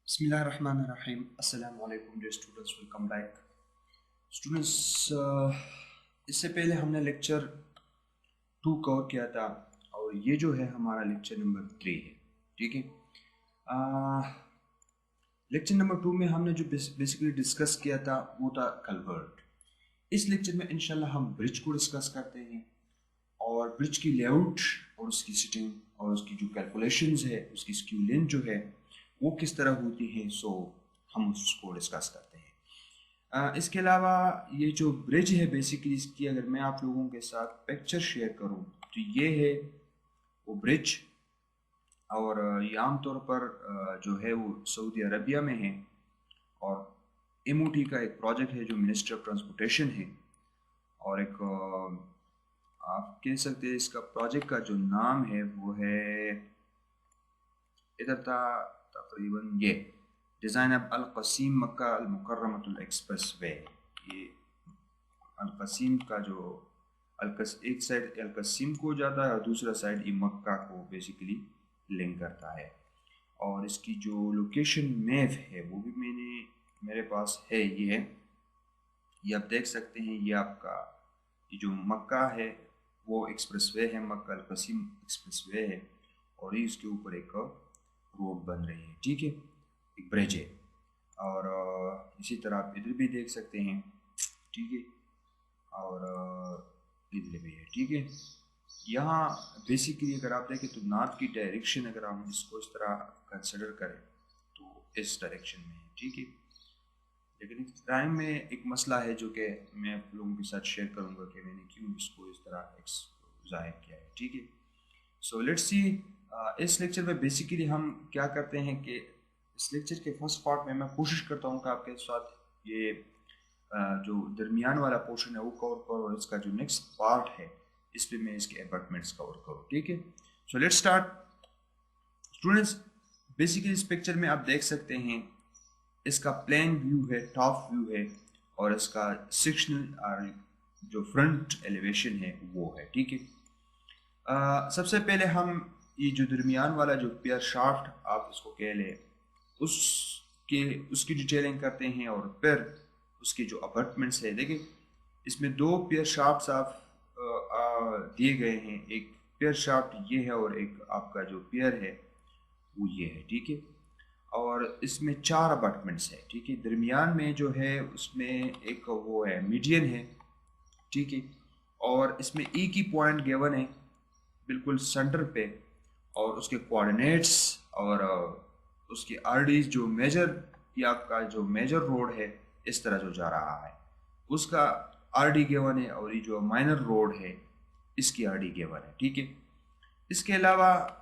बिस्मिल्लाहिर्रहमानिर्रहीम। अस्सलाम वालेकुम dear students, welcome back students. इससे पहले हमने लेक्चर 2 कवर किया था और ये जो है हमारा लेक्चर नंबर 3 है। ठीक है, लेक्चर नंबर 2 में हमने जो बेसिकली डिस्कस किया था वो था कलवर्ट। इस लेक्चर में इंशाल्लाह हम ब्रिज को डिस्कस करते हैं और ब्रिज की लेआउट और उसकी सिटिंग और उसकी जो कैलकुलेशंस है, उसकी स्क्यू लेंथ जो है वो किस तरह होती है, सो हम उसको डिस्कस करते हैं। इसके अलावा ये जो ब्रिज है बेसिकली इसकी अगर मैं आप लोगों के साथ पिक्चर शेयर करूं तो ये है वो ब्रिज। और ये आमतौर पर जो है वो सऊदी अरबिया में है और एमओटी का एक प्रोजेक्ट है जो मिनिस्ट्री ऑफ ट्रांसपोर्टेशन है। और एक आप कह सकते हैं इसका प्रोजेक्ट का जो नाम है वो है, इधर था तकरीबन ये design of Al Qassim Mecca Al Mukarramah expressway. ये अल कसीम का जो एक साइड अल कसीम को जाता है और दूसरा साइड ये मक्का को बेसिकली लिंक करता है। और इसकी जो लोकेशन मैप है वो भी मेरे पास है, ये आप देख सकते हैं। ये आपका ये जो मक्का है वो एक्सप्रेसवे है, मक्का अल कसीम एक्सप्रेसवे है और ये इसके ऊपर एक रोड बन रही है। ठीक है, एक ब्रिज है। और इसी तरह आप इधर भी देख सकते हैं। ठीक है, और इधर भी है। ठीक है, यहाँ बेसिकली अगर आप देखें तो नॉर्थ की डायरेक्शन अगर हम इसको इस तरह कंसिडर करें तो इस डायरेक्शन में है। ठीक है, लेकिन इस टाइम में एक मसला है जो कि मैं आप लोगों के साथ शेयर करूंगा कि मैंने क्यों इसको इस तरह जाहिर किया है। ठीक है, सो लेट्स सी। इस लेक्चर में बेसिकली हम क्या करते हैं कि इस लेक्चर के फर्स्ट पार्ट में मैं कोशिश करता हूँ कि आपके साथ ये जो दरमियान वाला पोर्शन है वो कवर करूँ और इसका जो नेक्स्ट पार्ट है इस पे मैं इसके अबैटमेंट्स कवर करूँ। ठीक है, so let's start students. Basically इस पिक्चर में आप देख सकते हैं इसका प्लेन व्यू है, टॉप व्यू है और इसका सेक्शनल जो फ्रंट एलिवेशन है वो है। ठीक है, सबसे पहले हम ये जो दरमियान वाला जो पेयर शाफ्ट आप इसको कह लें उसकी डिटेलिंग करते हैं और फिर उसके जो अपार्टमेंट्स है। देखिए इसमें दो पेयर शाफ्ट्स आप दिए गए हैं, एक पेयर शाफ्ट ये है और एक आपका जो पेयर है वो ये है। ठीक है, और इसमें 4 अपार्टमेंट्स है। ठीक है, दरमियान में जो है उसमें एक वो है मीडियन है। ठीक है, और इसमें ई की पॉइंट गिवन है बिल्कुल सेंटर पे और उसके कोऑर्डिनेट्स और उसकी आरडीज जो मेजर या आपका जो मेजर रोड है इस तरह जो जा रहा है उसका आरडी गिवन है और ये जो माइनर रोड है इसकी आरडी गिवन है। ठीक है, इसके अलावा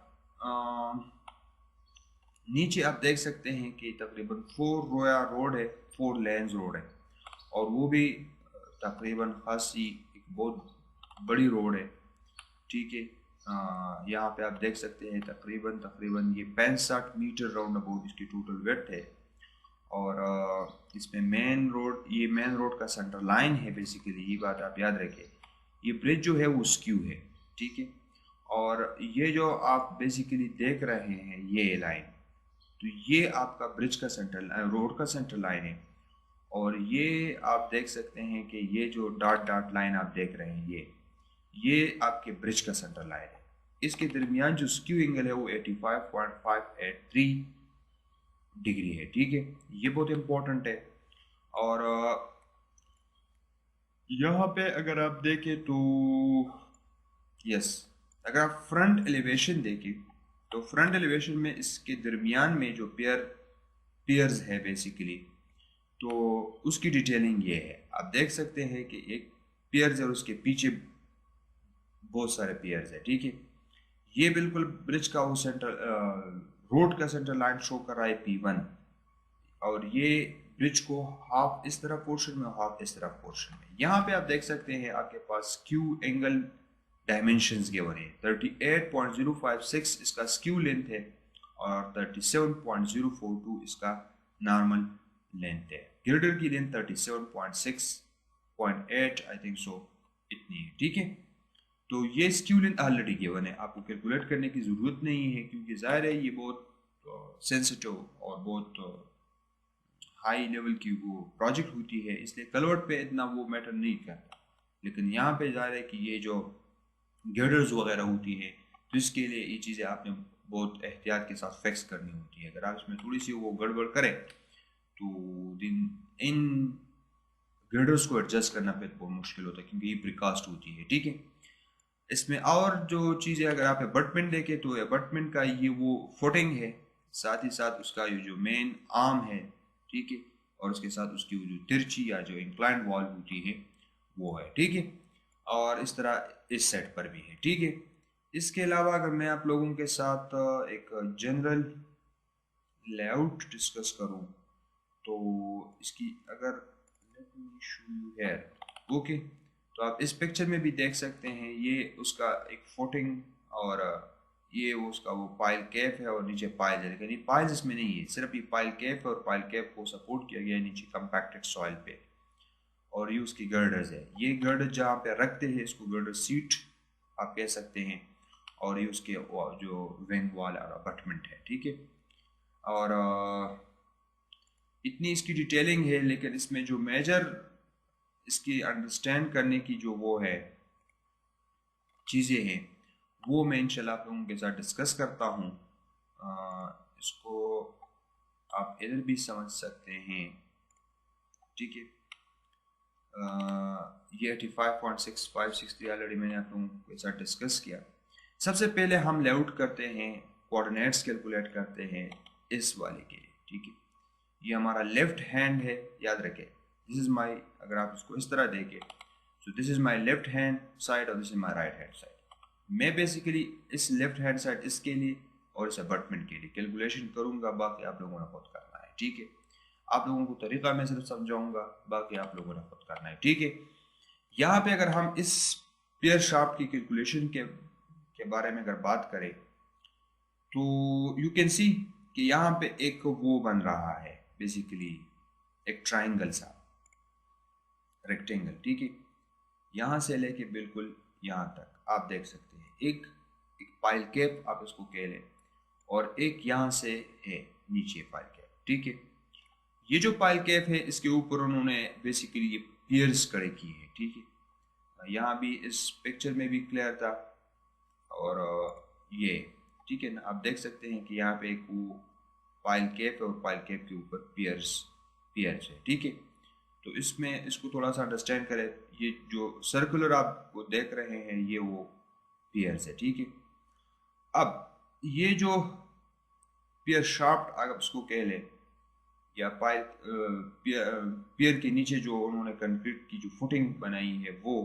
नीचे आप देख सकते हैं कि तकरीबन 4 रोया रोड है, 4 लेन्स रोड है और वो भी तकरीबन खासी एक बहुत बड़ी रोड है। ठीक है, यहाँ पे आप देख सकते हैं तकरीबन ये 65 मीटर राउंड अबाउट इसकी टोटल वेथ है। और इसमें ये मेन रोड का सेंटर लाइन है। बेसिकली ये बात आप याद रखें, ये ब्रिज जो है वो स्क्यू है। ठीक है, और ये जो आप बेसिकली देख रहे हैं ये लाइन, तो ये आपका ब्रिज का सेंटर रोड का सेंटर लाइन है। और ये आप देख सकते हैं कि ये जो डॉट डॉट लाइन आप देख रहे हैं ये आपके ब्रिज का सेंटर लाइन है। इसके दरमियान जो स्क्यू एंगल है वो 85.583 डिग्री है। ठीक है, ये बहुत इंपॉर्टेंट है। और यहाँ पे अगर आप देखें तो यस, अगर आप फ्रंट एलिवेशन देखें तो फ्रंट एलिवेशन में इसके दरमियान में जो पियर्स है बेसिकली, तो उसकी डिटेलिंग ये है। आप देख सकते हैं कि एक पियर्स और उसके पीछे बहुत सारे पियर्स है। ठीक है, ये बिल्कुल ब्रिज का वो सेंटर रोड का सेंटर लाइन शो कर रहा है P1 और ये ब्रिज को हाफ इस तरफ पोर्शन में हाफ इस तरफ पोर्शन में। यहाँ पे आप देख सकते हैं आपके पास स्क्यू एंगल डायमेंशंस गिवन है। 38.056 इसका स्क्यू लेंथ है और 37.042 इसका नॉर्मल लेंथ है। गिर्डर की लेंथ 37.6.8 आई थिंक सो इतनी है। ठीक है, तो ये स्क्यू लेंथ ऑलरेडी गिवन है, आपको कैलकुलेट करने की ज़रूरत नहीं है क्योंकि ज़ाहिर है ये बहुत सेंसिटिव और बहुत हाई लेवल की वो प्रोजेक्ट होती है, इसलिए कलवर्ट पे इतना वो मैटर नहीं करता। लेकिन यहाँ पे ज़ाहिर है कि ये जो गर्डर्स वगैरह होती है, तो इसके लिए ये चीज़ें आपने बहुत एहतियात के साथ फिक्स करनी होती है। अगर आप इसमें थोड़ी सी वो गड़बड़ करें तो दिन इन गर्डर्स को एडजस्ट करना फिर बहुत मुश्किल होता है, क्योंकि ये प्रिकास्ट होती है। ठीक है, इसमें और जो चीज़ें अगर आप अबटमेंट देखें तो अबटमेंट का ये वो फुटिंग है, साथ ही साथ उसका ये जो मेन आर्म है, ठीक है, और उसके साथ उसकी वो जो तिरछी या जो इंक्लाइंड वॉल होती है वो है। ठीक है, और इस तरह इस सेट पर भी है। ठीक है, इसके अलावा अगर मैं आप लोगों के साथ एक जनरल लेआउट डिस्कस करूं तो इसकी अगर let me show you here, okay, तो आप इस पिक्चर में भी देख सकते हैं ये उसका एक फुटिंग और ये वो उसका वो पाइल कैप है और नीचे पाइल है, लेकिन ये पाइल्स इसमें नहीं है, सिर्फ ये पाइल कैप है और पाइल कैप को सपोर्ट किया गया है नीचे कंपैक्टेड सॉइल पे। और ये उसकी गर्डर्स है, ये गर्डर जहाँ पे रखते हैं इसको गर्डर सीट आप कह सकते हैं, और ये उसके जो विंग वॉल और अबटमेंट है। ठीक है, और इतनी इसकी डिटेलिंग है, लेकिन इसमें जो मेजर इसकी अंडरस्टैंड करने की जो वो है चीज़ें हैं वो मैं इंशाल्लाह आप लोगों के साथ डिस्कस करता हूँ। इसको आप इधर भी समझ सकते हैं। ठीक है, ये 85.6563 ऑलरेडी मैंने आप लोगों के साथ डिस्कस किया। सबसे पहले हम लेआउट करते हैं, कोऑर्डिनेट्स कैलकुलेट करते हैं इस वाले के लिए। ठीक है, ये हमारा लेफ्ट हैंड है, याद रखें, दिस इज़ माई, अगर आप इसको इस तरह देखें तो this is my left hand side और this is my right hand side. मैं बेसिकली इस लेफ्ट हैंड साइड इसके लिए और इस अबटमेंट के लिए कैलकुलेशन करूँगा, बाकी आप लोगों ने खुद करना है। ठीक है, आप लोगों को तरीका मैं सिर्फ समझाऊंगा, बाकी आप लोगों ने खुद करना है। ठीक है, यहाँ पे अगर हम इस पेयर शाफ्ट की कैलकुलेशन के बारे में अगर बात करें तो यू कैन सी कि यहाँ पे एक वो बन रहा है, बेसिकली एक ट्राइंगल सा रेक्टेंगल। ठीक है, यहाँ से लेके बिल्कुल यहाँ तक आप देख सकते हैं एक पाइल कैप आप इसको कह लें, और एक यहाँ से है नीचे पाइल कैप। ठीक है, ये जो पाइल कैप है इसके ऊपर उन्होंने बेसिकली ये पियर्स खड़े किए हैं। ठीक है, यहाँ भी इस पिक्चर में भी क्लियर था, और ये ठीक है ना, आप देख सकते हैं कि यहाँ पे एक वो पाइल कैप है और पाइल कैप के ऊपर पियर्स है। ठीक है, तो इसमें इसको थोड़ा सा अंडरस्टैंड करें, ये जो सर्कुलर आप वो देख रहे हैं ये वो पियर्स है। ठीक है, अब ये जो पियर शाफ्ट आप इसको कह लें या पाइल पियर के नीचे जो उन्होंने कंक्रीट की जो फुटिंग बनाई है वो,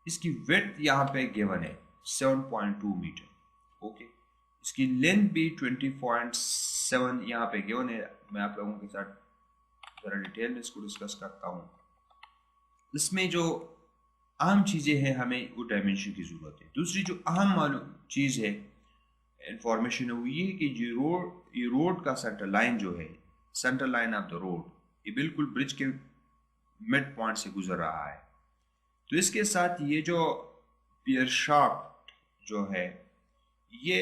इसकी विड्थ यहाँ पे गिवन है 7.2 मीटर। ओके, इसकी लेंथ भी 20.7 यहाँ पे गिवन है। मैं आप लोगों के साथ ज़रा डिटेल में इसको डिस्कस करता हूँ। इसमें जो अहम चीज़ें हैं हमें वो डायमेंशन की ज़रूरत है। दूसरी जो अहम मालूम चीज़ है इंफॉर्मेशन है वो ये कि ये रोड का सेंटर लाइन जो है, centre line of the road, ये बिल्कुल ब्रिज के मिड पॉइंट से गुजर रहा है। तो इसके साथ ये जो पियर शाफ्ट जो है ये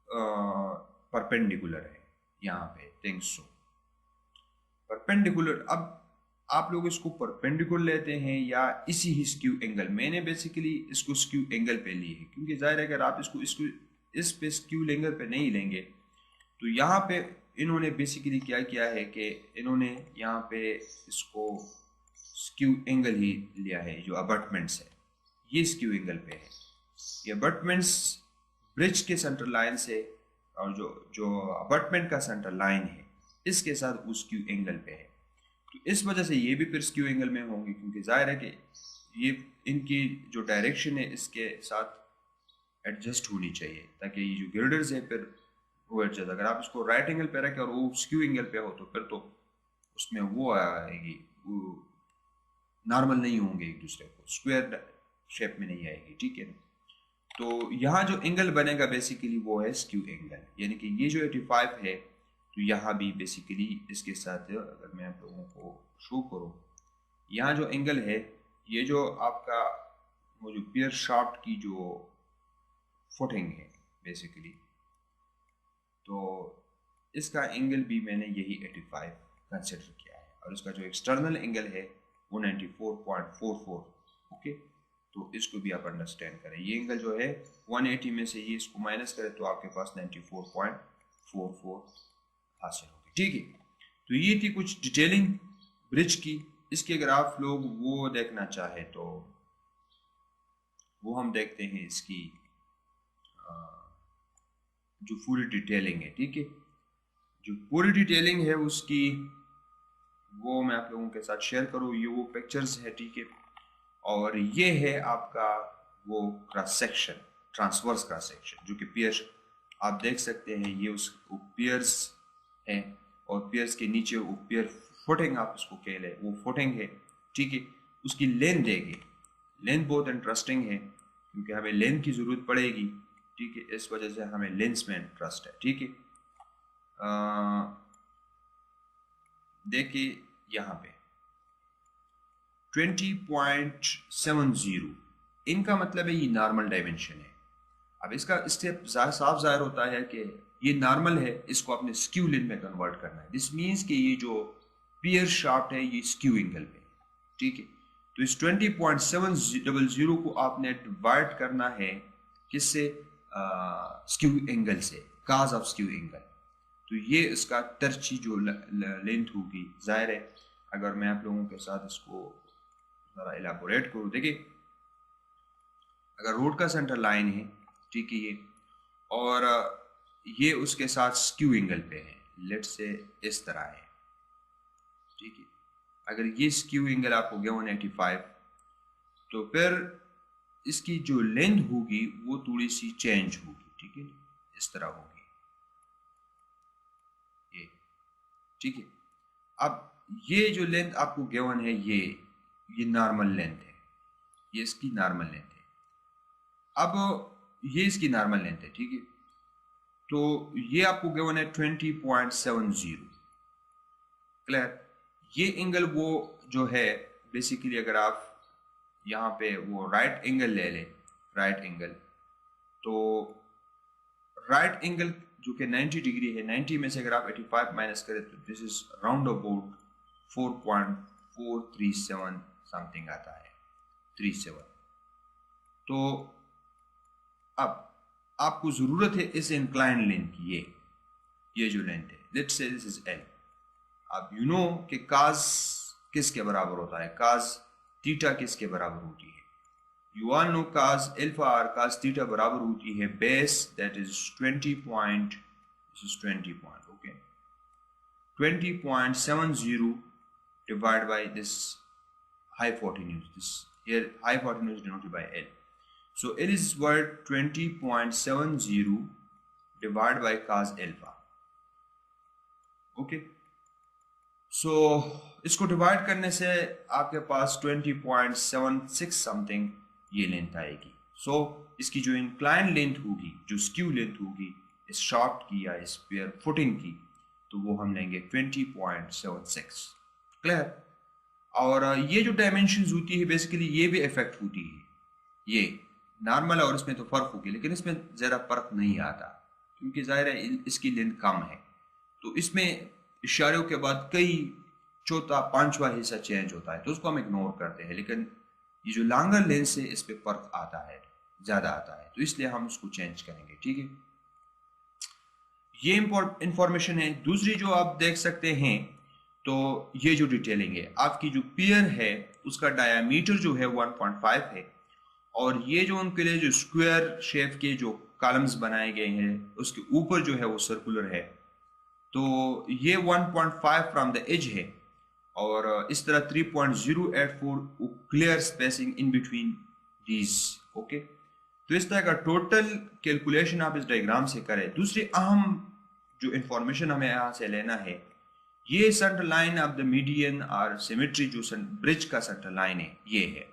परपेंडिकुलर है, यहाँ पे थिंक्स सो परपेंडिकुलर। अब आप लोग इसको परपेंडिकुलर लेते हैं या इसी ही स्क्यू एंगल, मैंने बेसिकली इसको स्क्यू एंगल पे ली है, क्योंकि जाहिर है अगर आप इसको इस पे स्क्यू एंगल पे नहीं लेंगे तो यहाँ पे इन्होंने बेसिकली क्या किया है कि इन्होंने यहाँ पे इसको स्क्यू एंगल ही लिया है। जो अबटमेंट्स है ये स्क्यू एंगल पे है, ये अबटमेंट्स ब्रिज के सेंटर लाइन से और जो अबटमेंट का सेंटर लाइन है इसके साथ वो स्क्यू एंगल पे है। तो इस वजह से ये भी फिर स्क्यू एंगल में होंगे, क्योंकि जाहिर है कि ये इनकी जो डायरेक्शन है इसके साथ एडजस्ट होनी चाहिए, ताकि ये जो गिर्डर्स है फिर वो एडजस्ट। अगर आप इसको राइट एंगल पे रखें और वो स्क्यू एंगल पे हो तो फिर तो उसमें वो आएगी, वो नॉर्मल नहीं होंगे, एक दूसरे को स्क्वायर शेप में नहीं आएगी। ठीक है ना, तो यहाँ जो एंगल बनेगा बेसिकली वो है स्क्यू एंगल, यानी कि ये जो 85 है तो यहाँ भी बेसिकली इसके साथ अगर मैं आप लोगों को शो करूँ, यहाँ जो एंगल है ये जो आपका वो जो पियर शाफ्ट की जो फुटिंग है बेसिकली, तो इसका एंगल भी मैंने यही 85 कंसिडर किया है और इसका जो एक्सटर्नल एंगल है वो 94.44। ओके, तो इसको भी आप अंडरस्टैंड करें। ये एंगल जो है 180 में से ये इसको माइनस करें तो आपके पास 94.44 हासिल होगी। ठीक है, तो ये थी कुछ डिटेलिंग ब्रिज की। इसके अगर आप लोग वो देखना चाहे तो वो हम देखते हैं इसकी जो पूरी डिटेलिंग है। ठीक है, जो पूरी डिटेलिंग है उसकी वो मैं आप लोगों के साथ शेयर करूँ। ये वो पिक्चर्स है। ठीक है, और ये है आपका वो cross section, transverse cross section, जो कि पियर्स आप देख सकते हैं। ये उस पियर्स है और पियर्स के नीचे वो पियर फुटिंग आप उसको कह लें, वो फुटिंग है। ठीक है, उसकी लेंथ देगी। लेंथ बहुत इंटरेस्टिंग है क्योंकि हमें लेंथ की ज़रूरत पड़ेगी। ठीक है, इस वजह से हमें लेंथ में इंटरेस्ट है। ठीक है, देखिए यहाँ पे 20.70 इनका मतलब है ये नॉर्मल डायमेंशन है। अब इसका स्टेप साफ जाहिर होता है कि ये नॉर्मल है, इसको आपने स्क्यू लेंथ में कन्वर्ट करना है। दिस मीन्स कि ये जो पियर शाफ्ट है ये स्क्यू एंगल पे। ठीक है, तो इस 20.700 को आपने डिवाइड करना है किससे? स्क्यू एंगल से, काज ऑफ स्क्यू एंगल। तो ये इसका तरची जो लेंथ होगी। जाहिर है अगर मैं आप लोगों के साथ इसको ज़रा एलाबोरेट करूँ, देखिए अगर रोड का सेंटर लाइन है, ठीक है, ये और ये उसके साथ स्क्यू एंगल पे है, लेट्स से इस तरह है। ठीक है, अगर ये स्क्यू एंगल आपको गया 185 तो फिर इसकी जो लेंथ होगी वो थोड़ी सी चेंज होगी। ठीक है, इस तरह होगी ये। ठीक है, अब ये जो लेंथ आपको गिवन है ये नॉर्मल लेंथ है, ये इसकी नॉर्मल लेंथ है। अब ये इसकी नॉर्मल लेंथ है। ठीक है, तो ये आपको गिवन है 20.70। क्लियर? ये एंगल वो जो है बेसिकली अगर आप यहाँ पे वो राइट एंगल ले लें, राइट एंगल, तो राइट एंगल जो कि 90 डिग्री है, 90 में से अगर आप 85 माइनस करें तो this is round about 4.437 something आता है, 37। तो अब आपको ज़रूरत है इस इंक्लाइन लेंथ की, ये जो लेंथ है, let's say this is L. अब यू नो कि काज किसके बराबर होता है? काज थीटा किसके बराबर होती है? You all know cos alpha or cos theta बराबर होती है base, that is 20 point, this is 20 point, okay, 20.70 divided by this hypotenuse. This here hypotenuse denoted by L. So L is worth 20.70 divided by cos alpha. Okay. So इसको divide करने से आपके पास 20.76 something ये length आएगी। सो इसकी जो incline length होगी, जो स्क्यू लेंथ होगी इस शाफ्ट की या इस पेयर फुटिंग की, तो वो हम लेंगे 20.76। क्लियर? और ये जो डायमेंशंस होती है बेसिकली ये भी इफेक्ट होती है, ये नॉर्मल है और इसमें तो फर्क होगी, लेकिन इसमें ज़्यादा फर्क नहीं आता क्योंकि ज़ाहिर है इसकी लेंथ कम है। तो इसमें इशारों के बाद कई चौथा पांचवा हिस्सा चेंज होता है, तो उसको हम इग्नोर करते हैं। लेकिन ये जो लॉन्गर लेंथ से इस पे फर्क आता है, ज्यादा आता है, तो इसलिए हम उसको चेंज करेंगे। ठीक है, ये इंफॉर्मेशन है। दूसरी जो आप देख सकते हैं तो ये जो डिटेलिंग है, आपकी जो पियर है उसका डायामीटर जो है 1.5 है और ये जो उनके लिए जो स्क्वायर शेप के जो कॉलम्स बनाए गए हैं उसके ऊपर जो है वो सर्कुलर है। तो ये 1.5 फ्रॉम द एज है और इस तरह 3.084 clear spacing in between these. Okay, तो इस तरह का टोटल कैलकुलेशन आप इस डायग्राम से करें। दूसरी अहम जो इंफॉर्मेशन हमें यहाँ से लेना है, ये centre line of the median और सिमेट्री जो ब्रिज का सेंटर लाइन है ये है।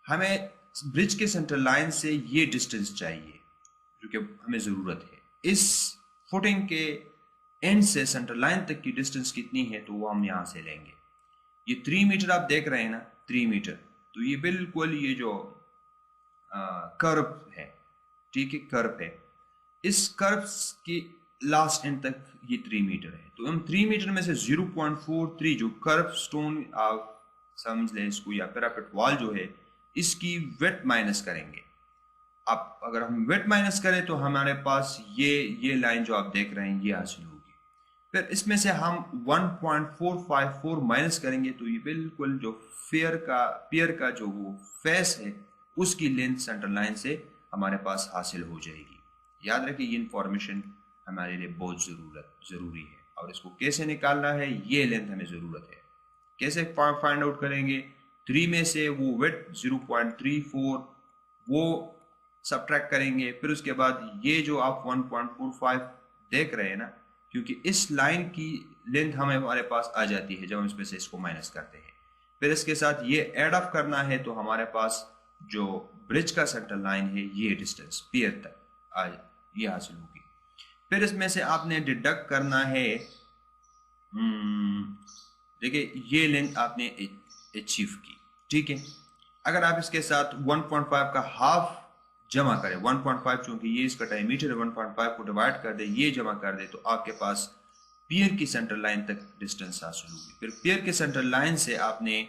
हमें ब्रिज के सेंटर लाइन से ये डिस्टेंस चाहिए जो कि हमें ज़रूरत है। इस फुटिंग के एंड से सेंटर लाइन तक की डिस्टेंस कितनी है तो वो हम यहाँ से लेंगे। ये 3 मीटर आप देख रहे हैं ना, 3 मीटर, तो ये बिल्कुल ये जो कर्व है, ठीक है, कर्व है, इस कर्व की लास्ट एंड तक ये 3 मीटर है। तो हम 3 मीटर में से 0.43 जो कर्व स्टोन आप समझ लें इसको, या पैरापेट वॉल जो है, इसकी वेट माइनस करेंगे। अब अगर हम वेट माइनस करें तो हमारे पास ये लाइन जो आप देख रहे हैं ये हासिल होगी। फिर इसमें से हम 1.454 माइनस करेंगे तो ये बिल्कुल जो पियर का जो वो फेस है उसकी लेंथ सेंटर लाइन से हमारे पास हासिल हो जाएगी। याद रखिए ये इंफॉर्मेशन हमारे लिए बहुत ज़रूरी है। और इसको कैसे निकालना है, ये लेंथ हमें ज़रूरत है। कैसे फाइंड आउट करेंगे, 3 में से वो वेट 0.34 वो सब्ट्रैक्ट करेंगे। फिर उसके बाद ये जो आप 1.45 देख रहे हैं ना, क्योंकि इस लाइन की लेंथ हमारे पास आ जाती है जब हम इसमें से इसको माइनस करते हैं। फिर इसके साथ ये ऐड ऑफ करना है तो हमारे पास जो ब्रिज का सेंटर लाइन है ये डिस्टेंस पियर तक ये हासिल होगी। फिर इसमें से आपने डिडक्ट करना है, देखिए ये लेंथ आपने अचीव की, ठीक है। अगर आप इसके साथ 1.5 का हाफ जमा करें, 1.5 चूंकि ये इसका डायमीटर है, 1.5 को डिवाइड कर दे, ये जमा कर दे, तो आपके पास पियर की सेंटर लाइन तक डिस्टेंस हासिल होगी। फिर पियर के सेंटर लाइन से आपने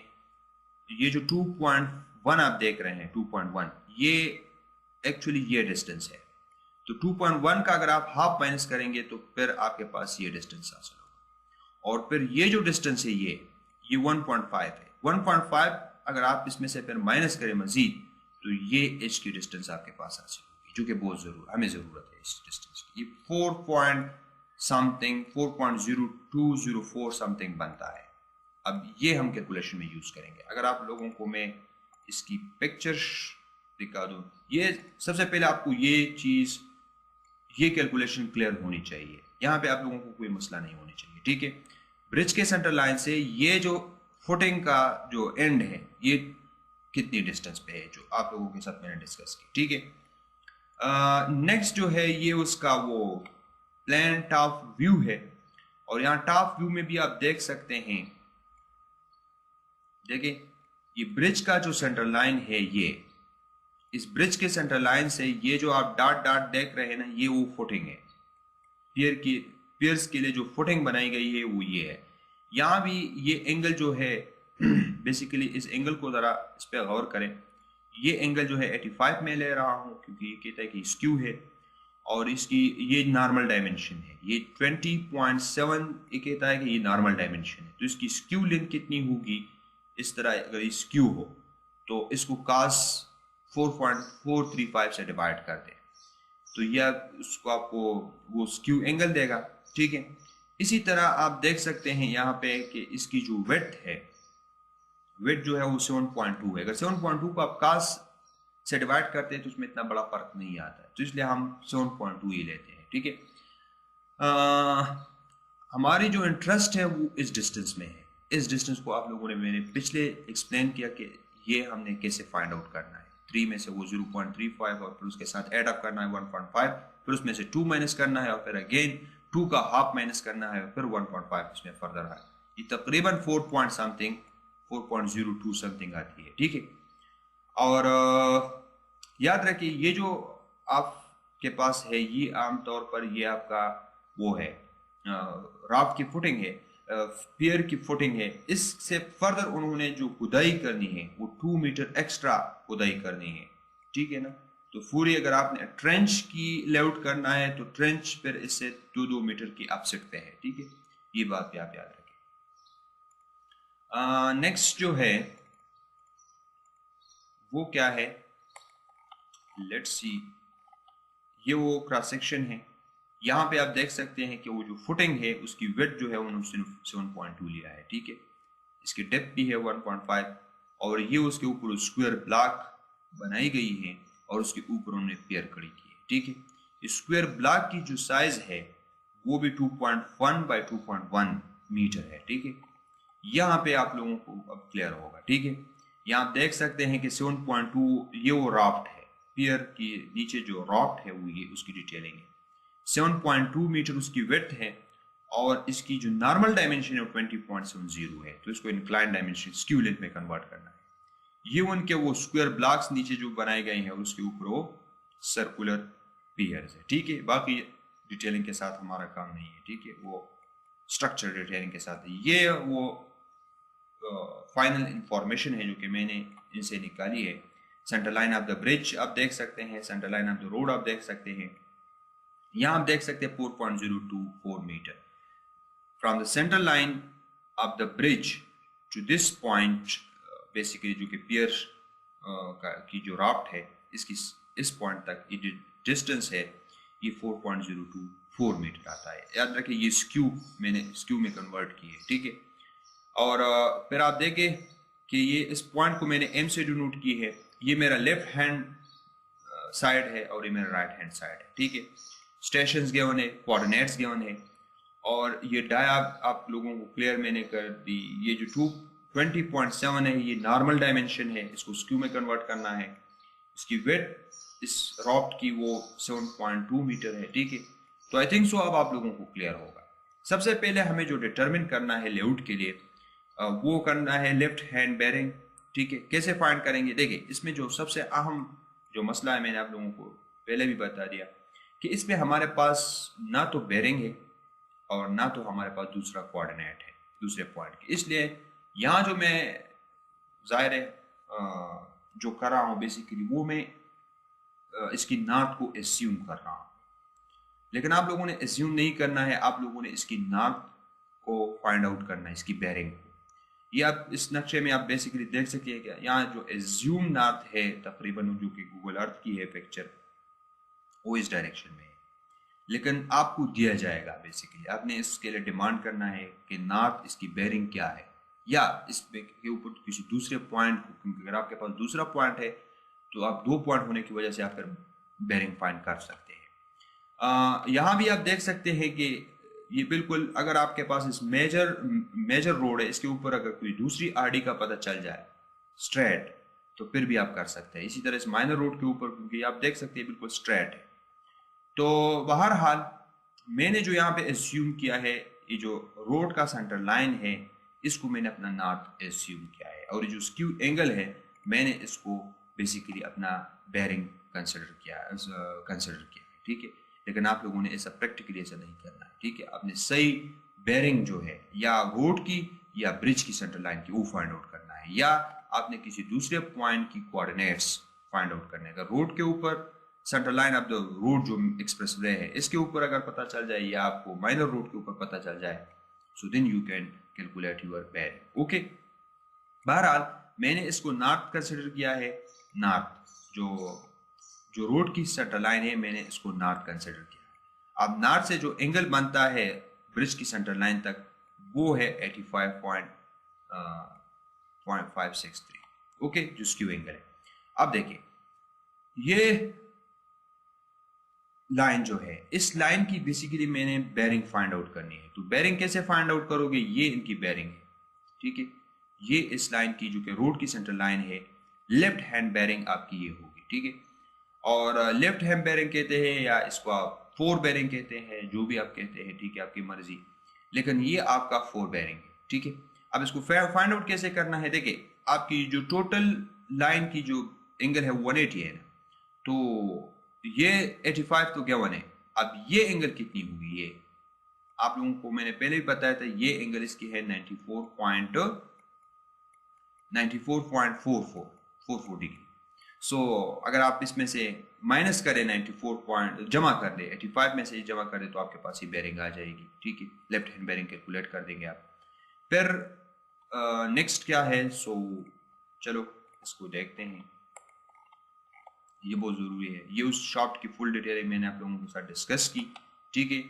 ये जो 2.1 आप देख रहे हैं, 2.1 ये एक्चुअली ये डिस्टेंस है। तो 2.1 का अगर आप हाफ माइनस करेंगे तो फिर आपके पास ये डिस्टेंस हासिल होगा। और फिर ये जो डिस्टेंस है ये 1.5 है। 1.5 अगर आप इसमें से फिर माइनस करें मजीद तो ये एच की डिस्टेंस आपके पास हासिल होगी, जो कि बहुत हमें ज़रूरत है इस डिस्टेंस की। ये 4.0204 समथिंग बनता है। अब ये हम कैलकुलेशन में यूज़ करेंगे। अगर आप लोगों को मैं इसकी पिक्चर दिखा दूँ, ये सबसे पहले आपको ये कैलकुलेशन क्लियर होनी चाहिए। यहाँ पे आप लोगों को कोई मसला नहीं होना चाहिए, ठीक है। ब्रिज के सेंटर लाइन से ये जो फुटिंग का जो एंड है ये कितनी डिस्टेंस पे है, जो आप लोगों के साथ मैंने डिस्कस की, ठीक है। नेक्स्ट जो है ये उसका वो प्लान टॉप व्यू है। और यहाँ टॉप व्यू में भी आप देख सकते हैं, देखिए ये ब्रिज का जो सेंटर लाइन है, ये इस ब्रिज के सेंटर लाइन से ये जो आप डॉट देख रहे हैं ना, ये वो फुटिंग है। पियर्स के लिए जो फुटिंग बनाई गई है वो ये है। यहाँ भी ये एंगल जो है बेसिकली इस एंगल को ज़रा इस पर गौर करें। ये एंगल जो है 85 में ले रहा हूँ क्योंकि ये कहता है कि स्क्यू है और इसकी ये नॉर्मल डायमेंशन है। ये 20.7 ये कहता है कि ये नॉर्मल डायमेंशन है। तो इसकी स्क्यू लेंथ कितनी होगी, इस तरह अगर स्क्यू हो तो इसको cos 4.435 से डिवाइड कर दें तो यह उसको आपको वो स्क्यू एंगल देगा, ठीक है। इसी तरह आप देख सकते हैं यहाँ पे कि इसकी जो वेट है, वेट जो है वो 7.2 है। अगर 7.2 को आप cos से डिवाइड करते हैं तो उसमें इतना बड़ा फर्क नहीं आता है, तो इसलिए हम 7.2 ही लेते हैं, ठीक है। हमारी जो इंटरेस्ट है वो इस डिस्टेंस में है। इस डिस्टेंस को आप लोगों ने मैंने पिछले एक्सप्लेन किया कि ये हमने कैसे फाइंड आउट करना है। 3 में से वो 0.35 और फिर उसके साथ ऐड अप करना है 1.5, फिर उसमें से 2 माइनस करना है और फिर अगेन 2 का हाफ माइनस करना है और फिर 1.5 इसमें फर्दर है। ये तकरीबन 4.02 समथिंग आती है, ठीक है। और याद रखिए ये जो आपके पास है ये आमतौर पर ये आपका वो है राफ्ट की फुटिंग है, पियर की फुटिंग है। इससे फर्दर उन्होंने जो खुदाई करनी है वो 2 मीटर एक्स्ट्रा खुदाई करनी है, ठीक है ना। तो पूरी अगर आपने ट्रेंच की लेआउट करना है तो ट्रेंच फिर इससे 2 मीटर की अपसेट पे है, ठीक है। ये बात भी आप याद रखें। नेक्स्ट जो है वो क्या है, लेट्स सी, ये वो क्रॉस सेक्शन है। यहाँ पे आप देख सकते हैं कि वो जो फुटिंग है उसकी विड्थ जो है उन्होंने 7.2 लिया है, ठीक है। इसकी डेप्थ भी है 1.5 और ये उसके ऊपर स्क्वायर ब्लॉक बनाई गई है और उसके ऊपर उन्होंने पियर खड़ी की है, ठीक है। स्क्वायर ब्लॉक की जो साइज है वो भी 2.1 बाई 2.1 मीटर है, ठीक है। यहाँ पे आप लोगों को अब क्लियर होगा, ठीक है। यहाँ आप देख सकते हैं कि 7.2 ये वो राफ्ट है, पियर की नीचे जो राफ्ट है वो ये उसकी डिटेलिंग है। 7.2 मीटर उसकी विड्थ है और इसकी जो नॉर्मल डायमेंशन है 20.70 है। तो इसको इंक्लाइन डायमेंशन स्क्यू लेंथ में कन्वर्ट करना है। ये उनके वो स्क्वायर ब्लॉक्स नीचे जो बनाए गए हैं उसके ऊपर वो सर्कुलर पियर्स है, ठीक है। बाकी डिटेलिंग के साथ हमारा काम नहीं है, ठीक है, वो स्ट्रक्चर डिटेलिंग के साथ है। ये वो फाइनल इंफॉर्मेशन है जो कि मैंने इनसे निकाली है। Centre line of the bridge आप देख सकते हैं, centre line of the road आप देख सकते हैं। यहाँ आप देख सकते हैं 4.024 metre from the centre line of the bridge to this point, basically जो कि पियर की जो राफ्ट है इसकी इस पॉइंट तक ये डिस्टेंस है, ये 4.024 मीटर आता है। याद रखिए ये स्क्यू, मैंने स्क्यू में कन्वर्ट की है, ठीक है। और फिर आप देखें कि ये इस पॉइंट को मैंने एम से डिनोट की है। ये मेरा लेफ्ट हैंड साइड है और ये मेरा राइट हैंड साइड है, ठीक है। स्टेशंस गिवन है, कोऑर्डिनेट्स गिवन है, और ये डायग्राम आप लोगों को क्लियर मैंने कर दी। ये जो 220.7 है ये नॉर्मल डायमेंशन है, इसको स्क्यू में कन्वर्ट करना है। इसकी वेट इस राफ्ट की वो 7.2 मीटर है, ठीक है। तो आई थिंक सो अब आप लोगों को क्लियर होगा। सबसे पहले हमें जो डिटरमिन करना है लेआउट के लिए वो करना है लेफ्ट हैंड बेरिंग, ठीक है। कैसे फाइंड करेंगे? देखिए इसमें जो सबसे अहम जो मसला है मैंने आप लोगों को पहले भी बता दिया कि इसमें हमारे पास ना तो बेरिंग है और ना तो हमारे पास दूसरा कोऑर्डिनेट है दूसरे पॉइंट के। इसलिए यहाँ जो मैं जाहिर है जो कर रहा हूँ बेसिकली वो मैं इसकी नॉर्थ को एस्यूम कर रहा हूँ, लेकिन आप लोगों ने एस्यूम नहीं करना है, आप लोगों ने इसकी नॉर्थ को फाइंड आउट करना है, इसकी बेरिंग को। ये आप इस नक्शे में आप बेसिकली देख सकिए क्या, यहाँ जो एज्यूम नॉर्थ है तकरीबन जो कि गूगल अर्थ की है पिक्चर वो इस डायरेक्शन में है, लेकिन आपको दिया जाएगा बेसिकली आपने इसके लिए डिमांड करना है कि नॉर्थ इसकी बेरिंग क्या है, या इस के ऊपर किसी दूसरे पॉइंट को, क्योंकि अगर आपके पास दूसरा पॉइंट है तो आप 2 पॉइंट होने की वजह से आप फिर बेरिंग फाइंड कर सकते हैं। यहाँ भी आप देख सकते हैं कि ये बिल्कुल अगर आपके पास इस मेजर रोड है इसके ऊपर अगर कोई दूसरी आरडी का पता चल जाए स्ट्रेट तो फिर भी आप कर सकते हैं। इसी तरह इस माइनर रोड के ऊपर क्योंकि आप देख सकते हैं बिल्कुल स्ट्रेट है। तो बहरहाल मैंने जो यहाँ पे एज्यूम किया है ये जो रोड का सेंटर लाइन है इसको मैंने अपना नॉर्थ एज्यूम किया है, और ये जो स्क्यू एंगल है मैंने इसको बेसिकली अपना बेरिंग कंसिडर किया है, ठीक है। लेकिन आप लोगों ने ऐसा प्रैक्टिकली ऐसा नहीं करना है, ठीक है। आपने सही बेरिंग जो है या रोड की या ब्रिज की सेंटर लाइन की वो फाइंड आउट करना है, या आपने किसी दूसरे पॉइंट की कोऑर्डिनेट्स फाइंड आउट करने का। रोड के ऊपर centre line of the road जो एक्सप्रेस वे है इसके ऊपर अगर पता चल जाए या आपको माइनर रोड के ऊपर पता चल जाए so then you can calculate your bearing, okay. बहरहाल मैंने इसको नॉर्थ कंसिडर किया है, नॉर्थ जो रोड की सेंटर लाइन है मैंने इसको नॉर्थ कंसिडर किया। अब नॉर्थ से जो एंगल बनता है ब्रिज की सेंटर लाइन तक वो है 85.563, ओके, जो स्क्यू एंगल है। अब देखिए ये लाइन जो है इस लाइन की बेसिकली मैंने बेरिंग फाइंड आउट करनी है। तो बेरिंग कैसे फाइंड आउट करोगे? ये इनकी बेरिंग है, ठीक है। ये इस लाइन की जो कि रोड की सेंटर लाइन है लेफ्ट हैंड बेरिंग आपकी ये होगी, ठीक है। और लेफ्ट हैंड बेरिंग कहते हैं या इसको आप 4 बेरिंग कहते हैं, जो भी आप कहते हैं, ठीक है, आपकी मर्जी, लेकिन ये आपका 4 बेरिंग है, ठीक है। अब इसको फाइंड आउट कैसे करना है? देखिए आपकी जो टोटल लाइन की जो एंगल है 180 है ना, तो ये 85 तो गिवन है। अब ये एंगल कितनी होगी? ये आप लोगों को मैंने पहले भी बताया था, ये एंगल इसकी है 94.44 डिग्री। सो अगर आप इसमें से माइनस करें 94 पॉइंट जमा कर दे 85 में से जमा कर दे तो आपके पास ये बेरिंग आ जाएगी, ठीक है। लेफ्ट हैंड बेरिंग कैलकुलेट कर देंगे आप। फिर नेक्स्ट क्या है? सो चलो इसको देखते हैं, ये बहुत ज़रूरी है। ये उस शाफ्ट की फुल डिटेलिंग मैंने आप लोगों के साथ डिस्कस की, ठीक है।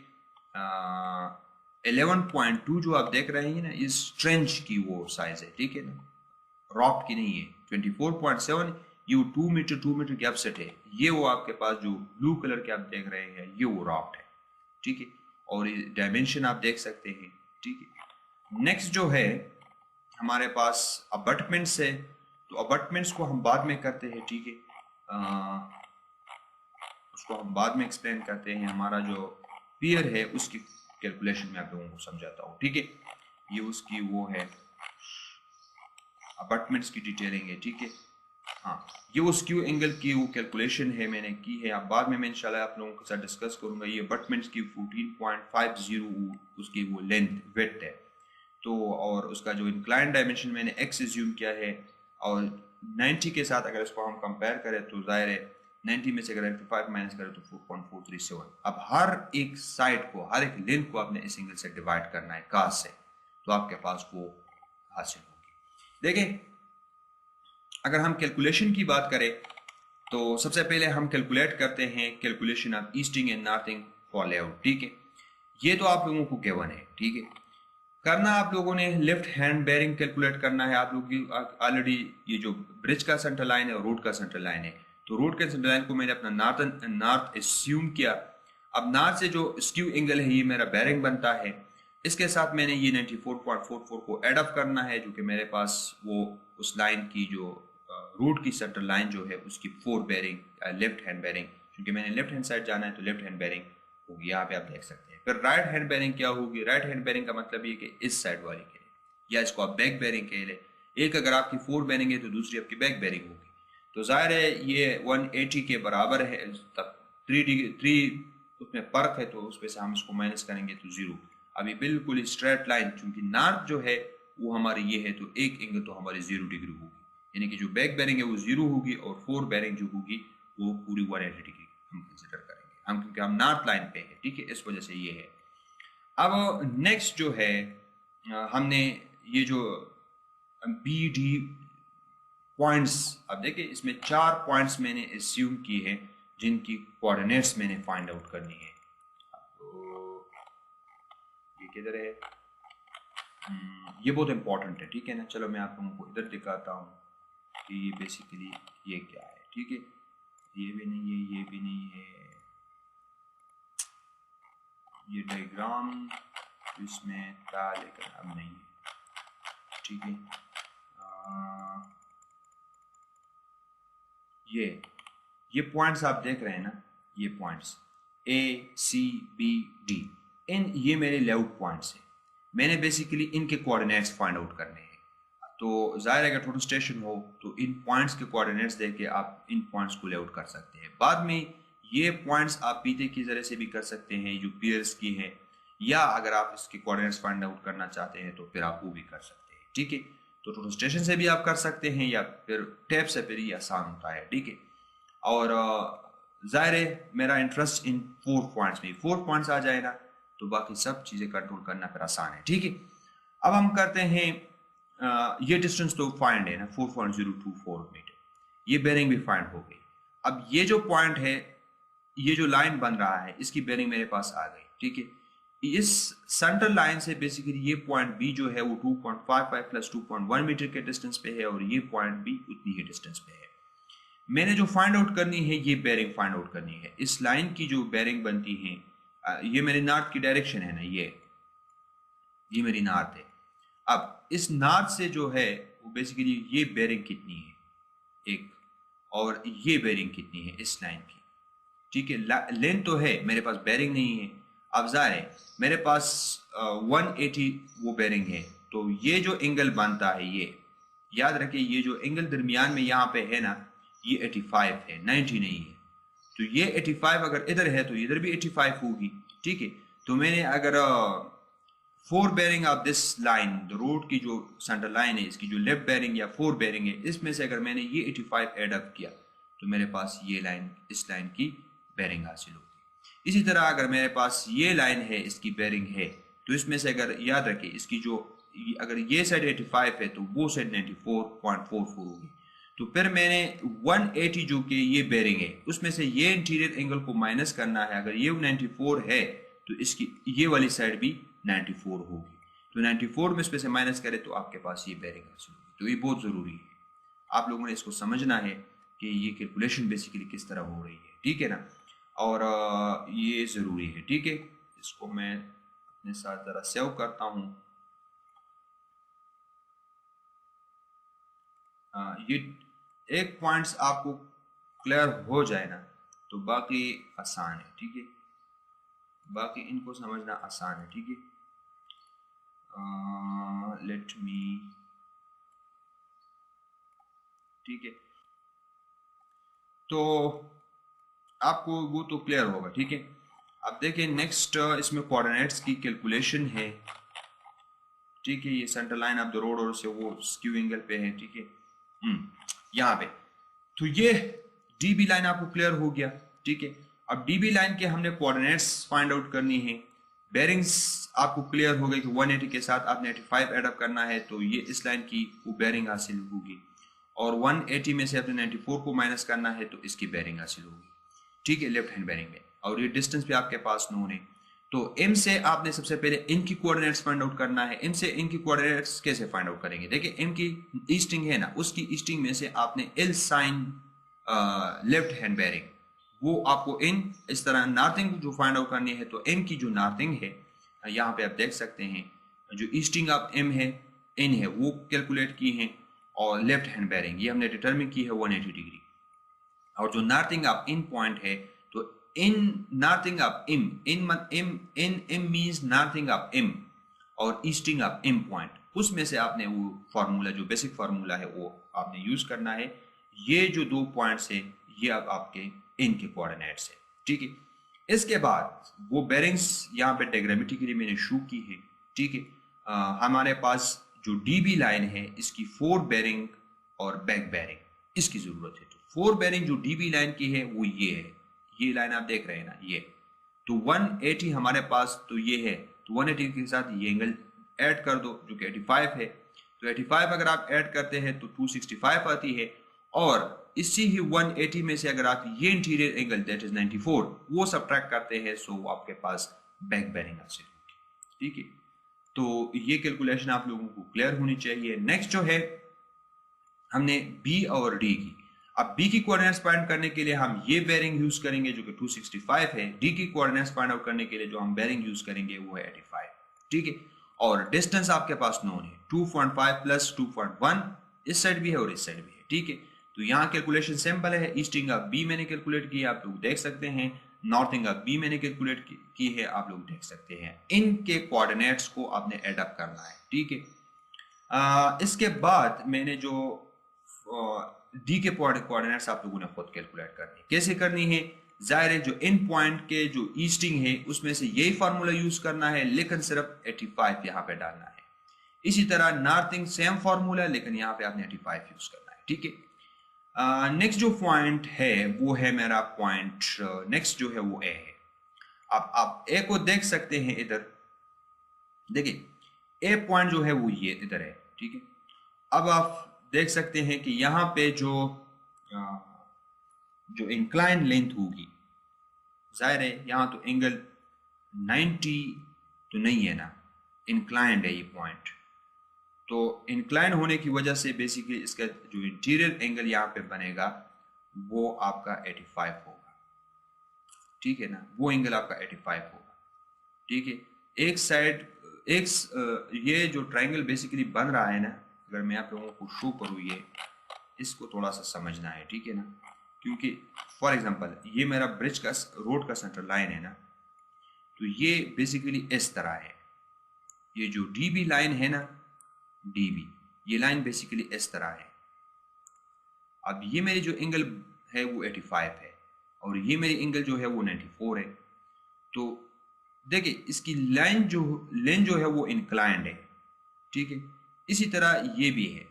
11.2 जो आप देख रहे हैं ना इस ट्रेंच की वो साइज है, ठीक है ना, रॉफ्ट की नहीं है। 24.7 ये 2 मीटर गैप सेट है। ये वो आपके पास जो ब्लू कलर के आप देख रहे हैं ये वो रॉफ्ट है, ठीक है। और डायमेंशन आप देख सकते हैं, ठीक है। नेक्स्ट जो है हमारे पास अबटमेंट्स है, तो अबटमेंट्स को हम बाद में करते हैं, ठीक है। उसको हम बाद में एक्सप्लेन करते हैं। हमारा जो पियर है उसकी कैलकुलेशन में आप लोगों को समझाता हूँ, ठीक है। ये उसकी वो है अपार्टमेंट्स की डिटेलिंग है, ठीक है। हाँ, ये वो स्क्यू एंगल की वो कैलकुलेशन है मैंने की है। अब बाद में मैं इंशाल्लाह आप लोगों के साथ डिस्कस करूंगा। ये बटमेंट्स की 14.50 उसकी वो लेंथ विड्थ है। तो और उसका जो इंक्लाइन डायमेंशन मैंने एक्स एज्यूम किया है, और 90 के साथ अगर इसको हम कंपेयर करें तो जाहिर है 90 में से अगर 95 माइनस करें तो 4.437। अब हर एक साइड को, हर एक लेंथ को आपने इस एंगल से डिवाइड करना है cos से, तो आपके पास वो हासिल होगी। देखें, अगर हम कैलकुलेशन की बात करें तो सबसे पहले हम कैलकुलेट करते हैं calculation of easting and northing for layout. ठीक है, ये तो आप लोगों को गिवन है। ठीक है, करना आप लोगों ने लेफ्ट हैंड बेरिंग कैलकुलेट करना है। आप लोग की ऑलरेडी ये जो ब्रिज का सेंटर लाइन है और रोड का सेंटर लाइन है, तो रोड के सेंटर लाइन को मैंने अपना नॉर्थ एज्यूम किया। अब नॉर्थ से जो स्क्यू एंगल है ये मेरा बेरिंग बनता है। इसके साथ मैंने ये 94.44 को एड अप करना है, जो कि मेरे पास वो उस लाइन की जो रोड की सेंटर लाइन जो है उसकी 4 बेरिंग लेफ्ट हैंड बेरिंग, क्योंकि मैंने लेफ्ट हैंड साइड जाना है तो लेफ्ट हैंड बेरिंग होगी। यहाँ पे आप देख सकते हैं। फिर राइट हैंड बेरिंग क्या होगी? राइट हैंड बेरिंग का मतलब ये कि इस साइड वाली के लिए, या इसको आप बैक बेरिंग कह ले। एक अगर आपकी 4 बेरिंग है तो दूसरी आपकी बैक बेरिंग होगी। तो जाहिर है ये 180 के बराबर है, तब 3 उसमें फर्क है, तो उसमें से हम इसको माइनस करेंगे तो 0। अभी बिल्कुल स्ट्रेट लाइन, चूंकि नॉर्थ जो है वो हमारी ये है, तो एक एंगल तो हमारी 0 डिग्री होगी, यानी कि जो बैक बेरिंग है वो 0 होगी, और 4 बेरिंग जो होगी वो पूरी 180 डिग्री हम कंसिडर करेंगे हम, क्योंकि हम नॉर्थ लाइन पे है। ठीक है, इस वजह से ये है। अब नेक्स्ट जो है हमने ये जो बी डी पॉइंट्स, अब देखिए इसमें 4 पॉइंट्स मैंने एज्यूम किए हैं जिनकी कोऑर्डिनेट्स मैंने फाइंड आउट करनी है। तो ये किधर है? ये बहुत इंपॉर्टेंट है। ठीक है ना, चलो मैं आप लोगों को इधर दिखाता हूँ कि ये बेसिकली ये क्या है। ठीक है, ये भी नहीं है, ये भी नहीं है, ये डायग्राम इसमें था लेकिन अब नहीं है। ठीक है, ये पॉइंट्स आप देख रहे हैं ना, ये points A C B D, ये मेरे लेआउट पॉइंट्स हैं। मैंने बेसिकली इनके कोऑर्डिनेट्स फाइंड आउट करने हैं। तो जाहिर है अगर टोटल स्टेशन हो तो इन पॉइंट्स के कोऑर्डिनेट्स देके आप इन पॉइंट्स को लेआउट कर सकते हैं। बाद में ये पॉइंट्स आप पीते की जरिए से भी कर सकते हैं जो पियर्स की हैं, या अगर आप इसके कोऑर्डिनेट्स फाइंड आउट करना चाहते हैं तो फिर आप वो भी कर सकते हैं। ठीक है, तो टोटल स्टेशन से भी आप कर सकते हैं, या फिर टैप से फिर ये आसान होता है। ठीक है, और जाहिर है मेरा इंटरेस्ट इन 4 पॉइंट्स में, 4 पॉइंट्स आ जाए ना तो बाकी सब चीज़ें कंट्रोल करना फिर आसान है। ठीक है, अब हम करते हैं ये डिस्टेंस तो फाइंड है ना 4.024 मीटर, ये बेरिंग भी फाइंड हो गई। अब ये जो पॉइंट है, ये जो लाइन बन रहा है, इसकी बेरिंग मेरे पास आ गई। ठीक है, इस सेंटर लाइन से बेसिकली ये पॉइंट बी जो है वो 2.55 प्लस 2.1 मीटर के डिस्टेंस पे है, और ये पॉइंट बी उतनी ही डिस्टेंस पे है। मैंने जो फाइंड आउट करनी है ये बेरिंग फाइंड आउट करनी है। इस लाइन की जो बेरिंग बनती है, ये मेरे नॉर्थ की डायरेक्शन है ना, ये मेरी नॉर्थ है। अब इस नॉर्थ से जो है वो बेसिकली ये बेरिंग कितनी है एक, और ये बेरिंग कितनी है इस लाइन की। ठीक है, लेंथ तो है, मेरे पास बेरिंग नहीं है। अब जाहिर है मेरे पास 180 वो बेरिंग है, तो ये जो एंगल बनता है, ये याद रखिए, ये जो एंगल दरमियान में यहाँ पे है ना, ये 85 है, 90 नहीं है। तो ये 85 अगर इधर है तो इधर भी 85 होगी। ठीक है, तो मैंने अगर 4 bearing of this line, the road की जो सेंटर लाइन है, इसकी जो लेफ्ट बेरिंग या 4 बेरिंग है, इसमें से अगर मैंने ये 85 एड अप किया तो मेरे पास ये लाइन, इस लाइन की बेरिंग हासिल होगी। इसी तरह अगर मेरे पास ये लाइन है, इसकी बेरिंग है, तो इसमें से अगर याद रखें इसकी जो, अगर ये साइड 85 है तो वो साइड 94.44 होगी। तो फिर मैंने 180 जो कि ये बेरिंग है, उसमें से ये इंटीरियर एंगल को माइनस करना है। अगर ये 94 है तो इसकी ये वाली साइड भी 94 होगी। तो 94 में इसमें से माइनस करें तो आपके पास ये बेरिंग हासिल होगी। तो ये बहुत ज़रूरी है, आप लोगों ने इसको समझना है कि ये कैलकुलेशन बेसिकली किस तरह हो रही है। ठीक है ना, और ये ज़रूरी है। ठीक है, इसको मैं अपने साथ ज़रा सेव करता हूँ। ये एक पॉइंट्स आपको क्लियर हो जाए ना तो बाकी आसान है। ठीक है, बाकी इनको समझना आसान है। ठीक है, लेट मी, ठीक है, तो आपको वो तो क्लियर होगा, ठीक है। अब देखिए नेक्स्ट इसमें कोऑर्डिनेट्स की कैलकुलेशन है, ठीक है। ये centre line of the road और से वो स्क्यू एंगल पे है, ठीक है। यहाँ पे तो ये डीबी लाइन आपको क्लियर हो गया, ठीक है। अब डीबी लाइन के हमने कोऑर्डिनेट्स फाइंड आउट करनी है। बेरिंग्स आपको क्लियर हो गई कि 180 के साथ आपने 85 एडअप करना है, तो ये इस लाइन की वो बेरिंग हासिल होगी, और 180 में से आपने 94 को माइनस करना है तो इसकी बेरिंग हासिल होगी, ठीक है, लेफ्ट हैंड बेरिंग में। और ये डिस्टेंस भी आपके पास नोन है। तो एम से आपने सबसे पहले इनकी कोऑर्डिनेट्स फाइंड आउट करना है। एम से इनकी कोऑर्डिनेट्स कैसे फाइंड आउट करेंगे? देखिए एम की ईस्टिंग है ना, उसकी ईस्टिंग में से आपने L sine left hand bearing, वो आपको इन इस तरह नॉर्थिंग जो फाइंड आउट करनी है। तो एम की जो नॉर्थिंग है यहाँ पे आप देख सकते हैं, जो ईस्टिंग ऑफ एम है इन है वो कैलकुलेट की है, और लेफ्ट हैंड बेरिंग ये हमने डिटरमिन की है 180 डिग्री। और जो नॉर्थिंग ऑफ इन पॉइंट है, तो इन नॉर्थिंग ऑफ इम, इन इम मींस नॉर्थिंग ऑफ इम, और ईस्टिंग ऑफ इम पॉइंट, उसमें से आपने वो फार्मूला जो बेसिक फार्मूला है वो आपने यूज करना है। ये जो दो पॉइंट्स है ये अब आपके इन के कोऑर्डिनेट्स है, ठीक है। इसके बाद वो बेरिंग्स यहाँ पे डायग्रामेटिकली मैंने शो की है, ठीक है। हमारे पास जो डीबी लाइन है इसकी 4 बेरिंग और बैक बेरिंग इसकी जरूरत है। तो 4 बेरिंग जो डीबी लाइन की है वो ये है, ये लाइन आप देख रहे हैं ना, ये तो 180 हमारे पास तो ये है, तो 180 के साथ ये एंगल ऐड कर दो जो कि 85 है। तो 85 अगर आप ऐड करते हैं तो 265 आती है, और इसी ही 180 में से अगर आप ये इंटीरियर एंगल दैट इज 94 वो सब्ट्रैक्ट करते हैं, सो आपके पास बैक बेरिंग हासिल होगी, ठीक है। तो ये कैलकुलेशन आप लोगों को क्लियर होनी चाहिए। नेक्स्ट जो है हमने बी और डी की, अब बी की कोऑर्डिनेट्स फाइंड करने के लिए हम ये बेरिंग यूज करेंगे जो कि 265 है। डी की कोऑर्डिनेट्स फाइंड आउट करने के लिए जो हम बेरिंग यूज करेंगे वो है 85, ठीक है। और डिस्टेंस आपके पास नोन है 2.5 प्लस 2.1, इस साइड भी है और इस साइड भी है, ठीक है। तो यहाँ कैलकुलेशन सिंपल है। ईस्टिंग ऑफ बी मैंने कैलकुलेट की, आप लोग देख सकते हैं। नॉर्थिंग ऑफ बी मैंने कैलकुलेट की है, आप लोग देख सकते हैं। इनके कोऑर्डिनेट्स को आपने एडअप करना है, ठीक है। इसके बाद मैंने जो डी के कोऑर्डिनेट्स आप लोगों ने खुद कैलकुलेट करनी है। कैसे करनी है? जाहिर है जो इन पॉइंट के जो ईस्टिंग है उसमें से यही फार्मूला यूज करना है, लेकिन सिर्फ 85 यहाँ पे डालना है। इसी तरह नॉर्थिंग सेम फार्मूला, लेकिन यहाँ पे आपने 85 यूज करना है, ठीक है। नेक्स्ट जो पॉइंट है वो है मेरा पॉइंट, नेक्स्ट जो है वो ए है। अब आप ए को देख सकते हैं इधर, देखिए ए पॉइंट जो है वो ये इधर है, ठीक है। अब आप देख सकते हैं कि यहाँ पे जो इंक्लाइन लेंथ होगी, जाहिर है यहाँ तो एंगल 90 तो नहीं है ना, इंक्लाइंड है ये पॉइंट। तो इंक्लाइन होने की वजह से बेसिकली इसका जो इंटीरियर एंगल यहाँ पे बनेगा वो आपका 85 होगा, ठीक है ना, वो एंगल आपका 85 होगा, ठीक है। एक साइड ये जो ट्रायंगल बेसिकली बन रहा है ना, अगर मैं आप लोगों को शो करूँ, ये इसको थोड़ा सा समझना है, ठीक है ना। क्योंकि फॉर एग्जांपल ये मेरा ब्रिज का रोड का सेंटर लाइन है ना, तो ये बेसिकली इस तरह है। ये जो डीबी लाइन है ना, डीबी ये लाइन बेसिकली इस तरह है। अब ये मेरी जो एंगल है वो 85 है, और ये मेरी एंगल जो है वो 94 है। तो देखिए इसकी लाइन जो है वो इंक्लाइंड है, ठीक है। इसी तरह ये भी है।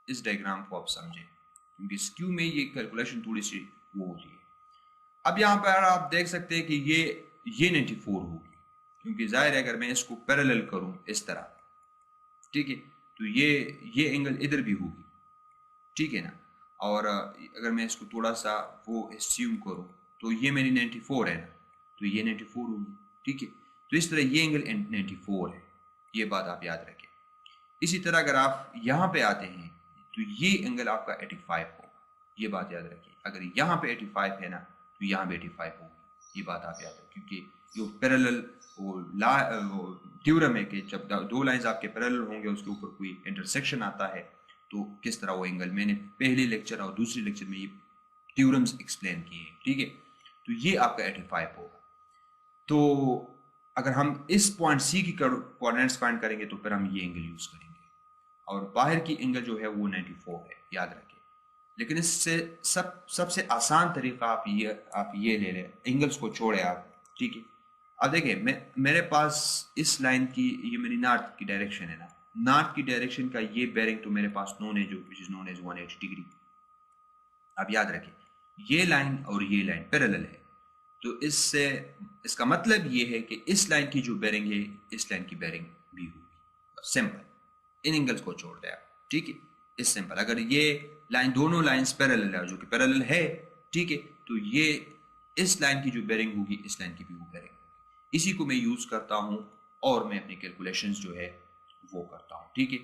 इस डायग्राम को आप समझें, क्योंकि स्क्यू में ये कैलकुलेशन थोड़ी सी वो होती है। अब यहाँ पर आप देख सकते हैं कि ये 94 होगी, क्योंकि जाहिर है अगर मैं इसको पैरेलल करूं इस तरह, ठीक है, तो ये एंगल इधर भी होगी, ठीक है ना। और अगर मैं इसको थोड़ा सा वो एस्यूम करूं तो ये मेरी 94 है ना, तो ये 94 होगी, ठीक है। तो इस तरह ये एंगल 94 है, ये बात आप याद रखें। इसी तरह अगर आप यहाँ पे आते हैं तो ये एंगल आपका 85 होगा, ये बात याद रखिए। अगर यहाँ पे 85 है ना, तो यहाँ पे 85 होगी, ये बात आप याद रखें। क्योंकि जो पैरेलल थ्योरम है कि जब दो लाइंस आपके पैरेलल होंगे उसके ऊपर कोई इंटरसेक्शन आता है तो किस तरह वो एंगल, मैंने पहले लेक्चर और दूसरे लेक्चर में ये थ्योरम्स एक्सप्लेन किए हैं, ठीक है। तो ये आपका 85 होगा। तो अगर हम इस पॉइंट सी की कोऑर्डिनेट्स फाइंड करेंगे तो फिर हम ये एंगल यूज करेंगे, और बाहर की एंगल जो है वो 94 है, याद रखें। लेकिन इससे सबसे आसान तरीका आप ये ले लें, एंगल्स को छोड़े आप, ठीक है। अब देखिए, मेरे पास इस लाइन की, ये मेरी नॉर्थ की डायरेक्शन है ना, नॉर्थ की डायरेक्शन का ये बेरिंग तो मेरे पास नोन है, जो which is known as 180 degree. अब याद रखें, ये लाइन और ये लाइन पैरेलल है, तो इससे इसका मतलब ये है कि इस लाइन की जो बेरिंग है इस लाइन की बेरिंग भी होगी। सिंपल, इन एंगल्स को छोड़ दे आप, ठीक है। इस सिंपल, अगर ये लाइन, दोनों लाइंस पैरेलल है, जो कि पैरेलल है, ठीक है, तो ये इस लाइन की जो बेरिंग होगी इस लाइन की भी वो बेरिंग होगी। इसी को मैं यूज करता हूं और मैं अपनी कैलकुलेशंस जो है वो करता हूं, ठीक है।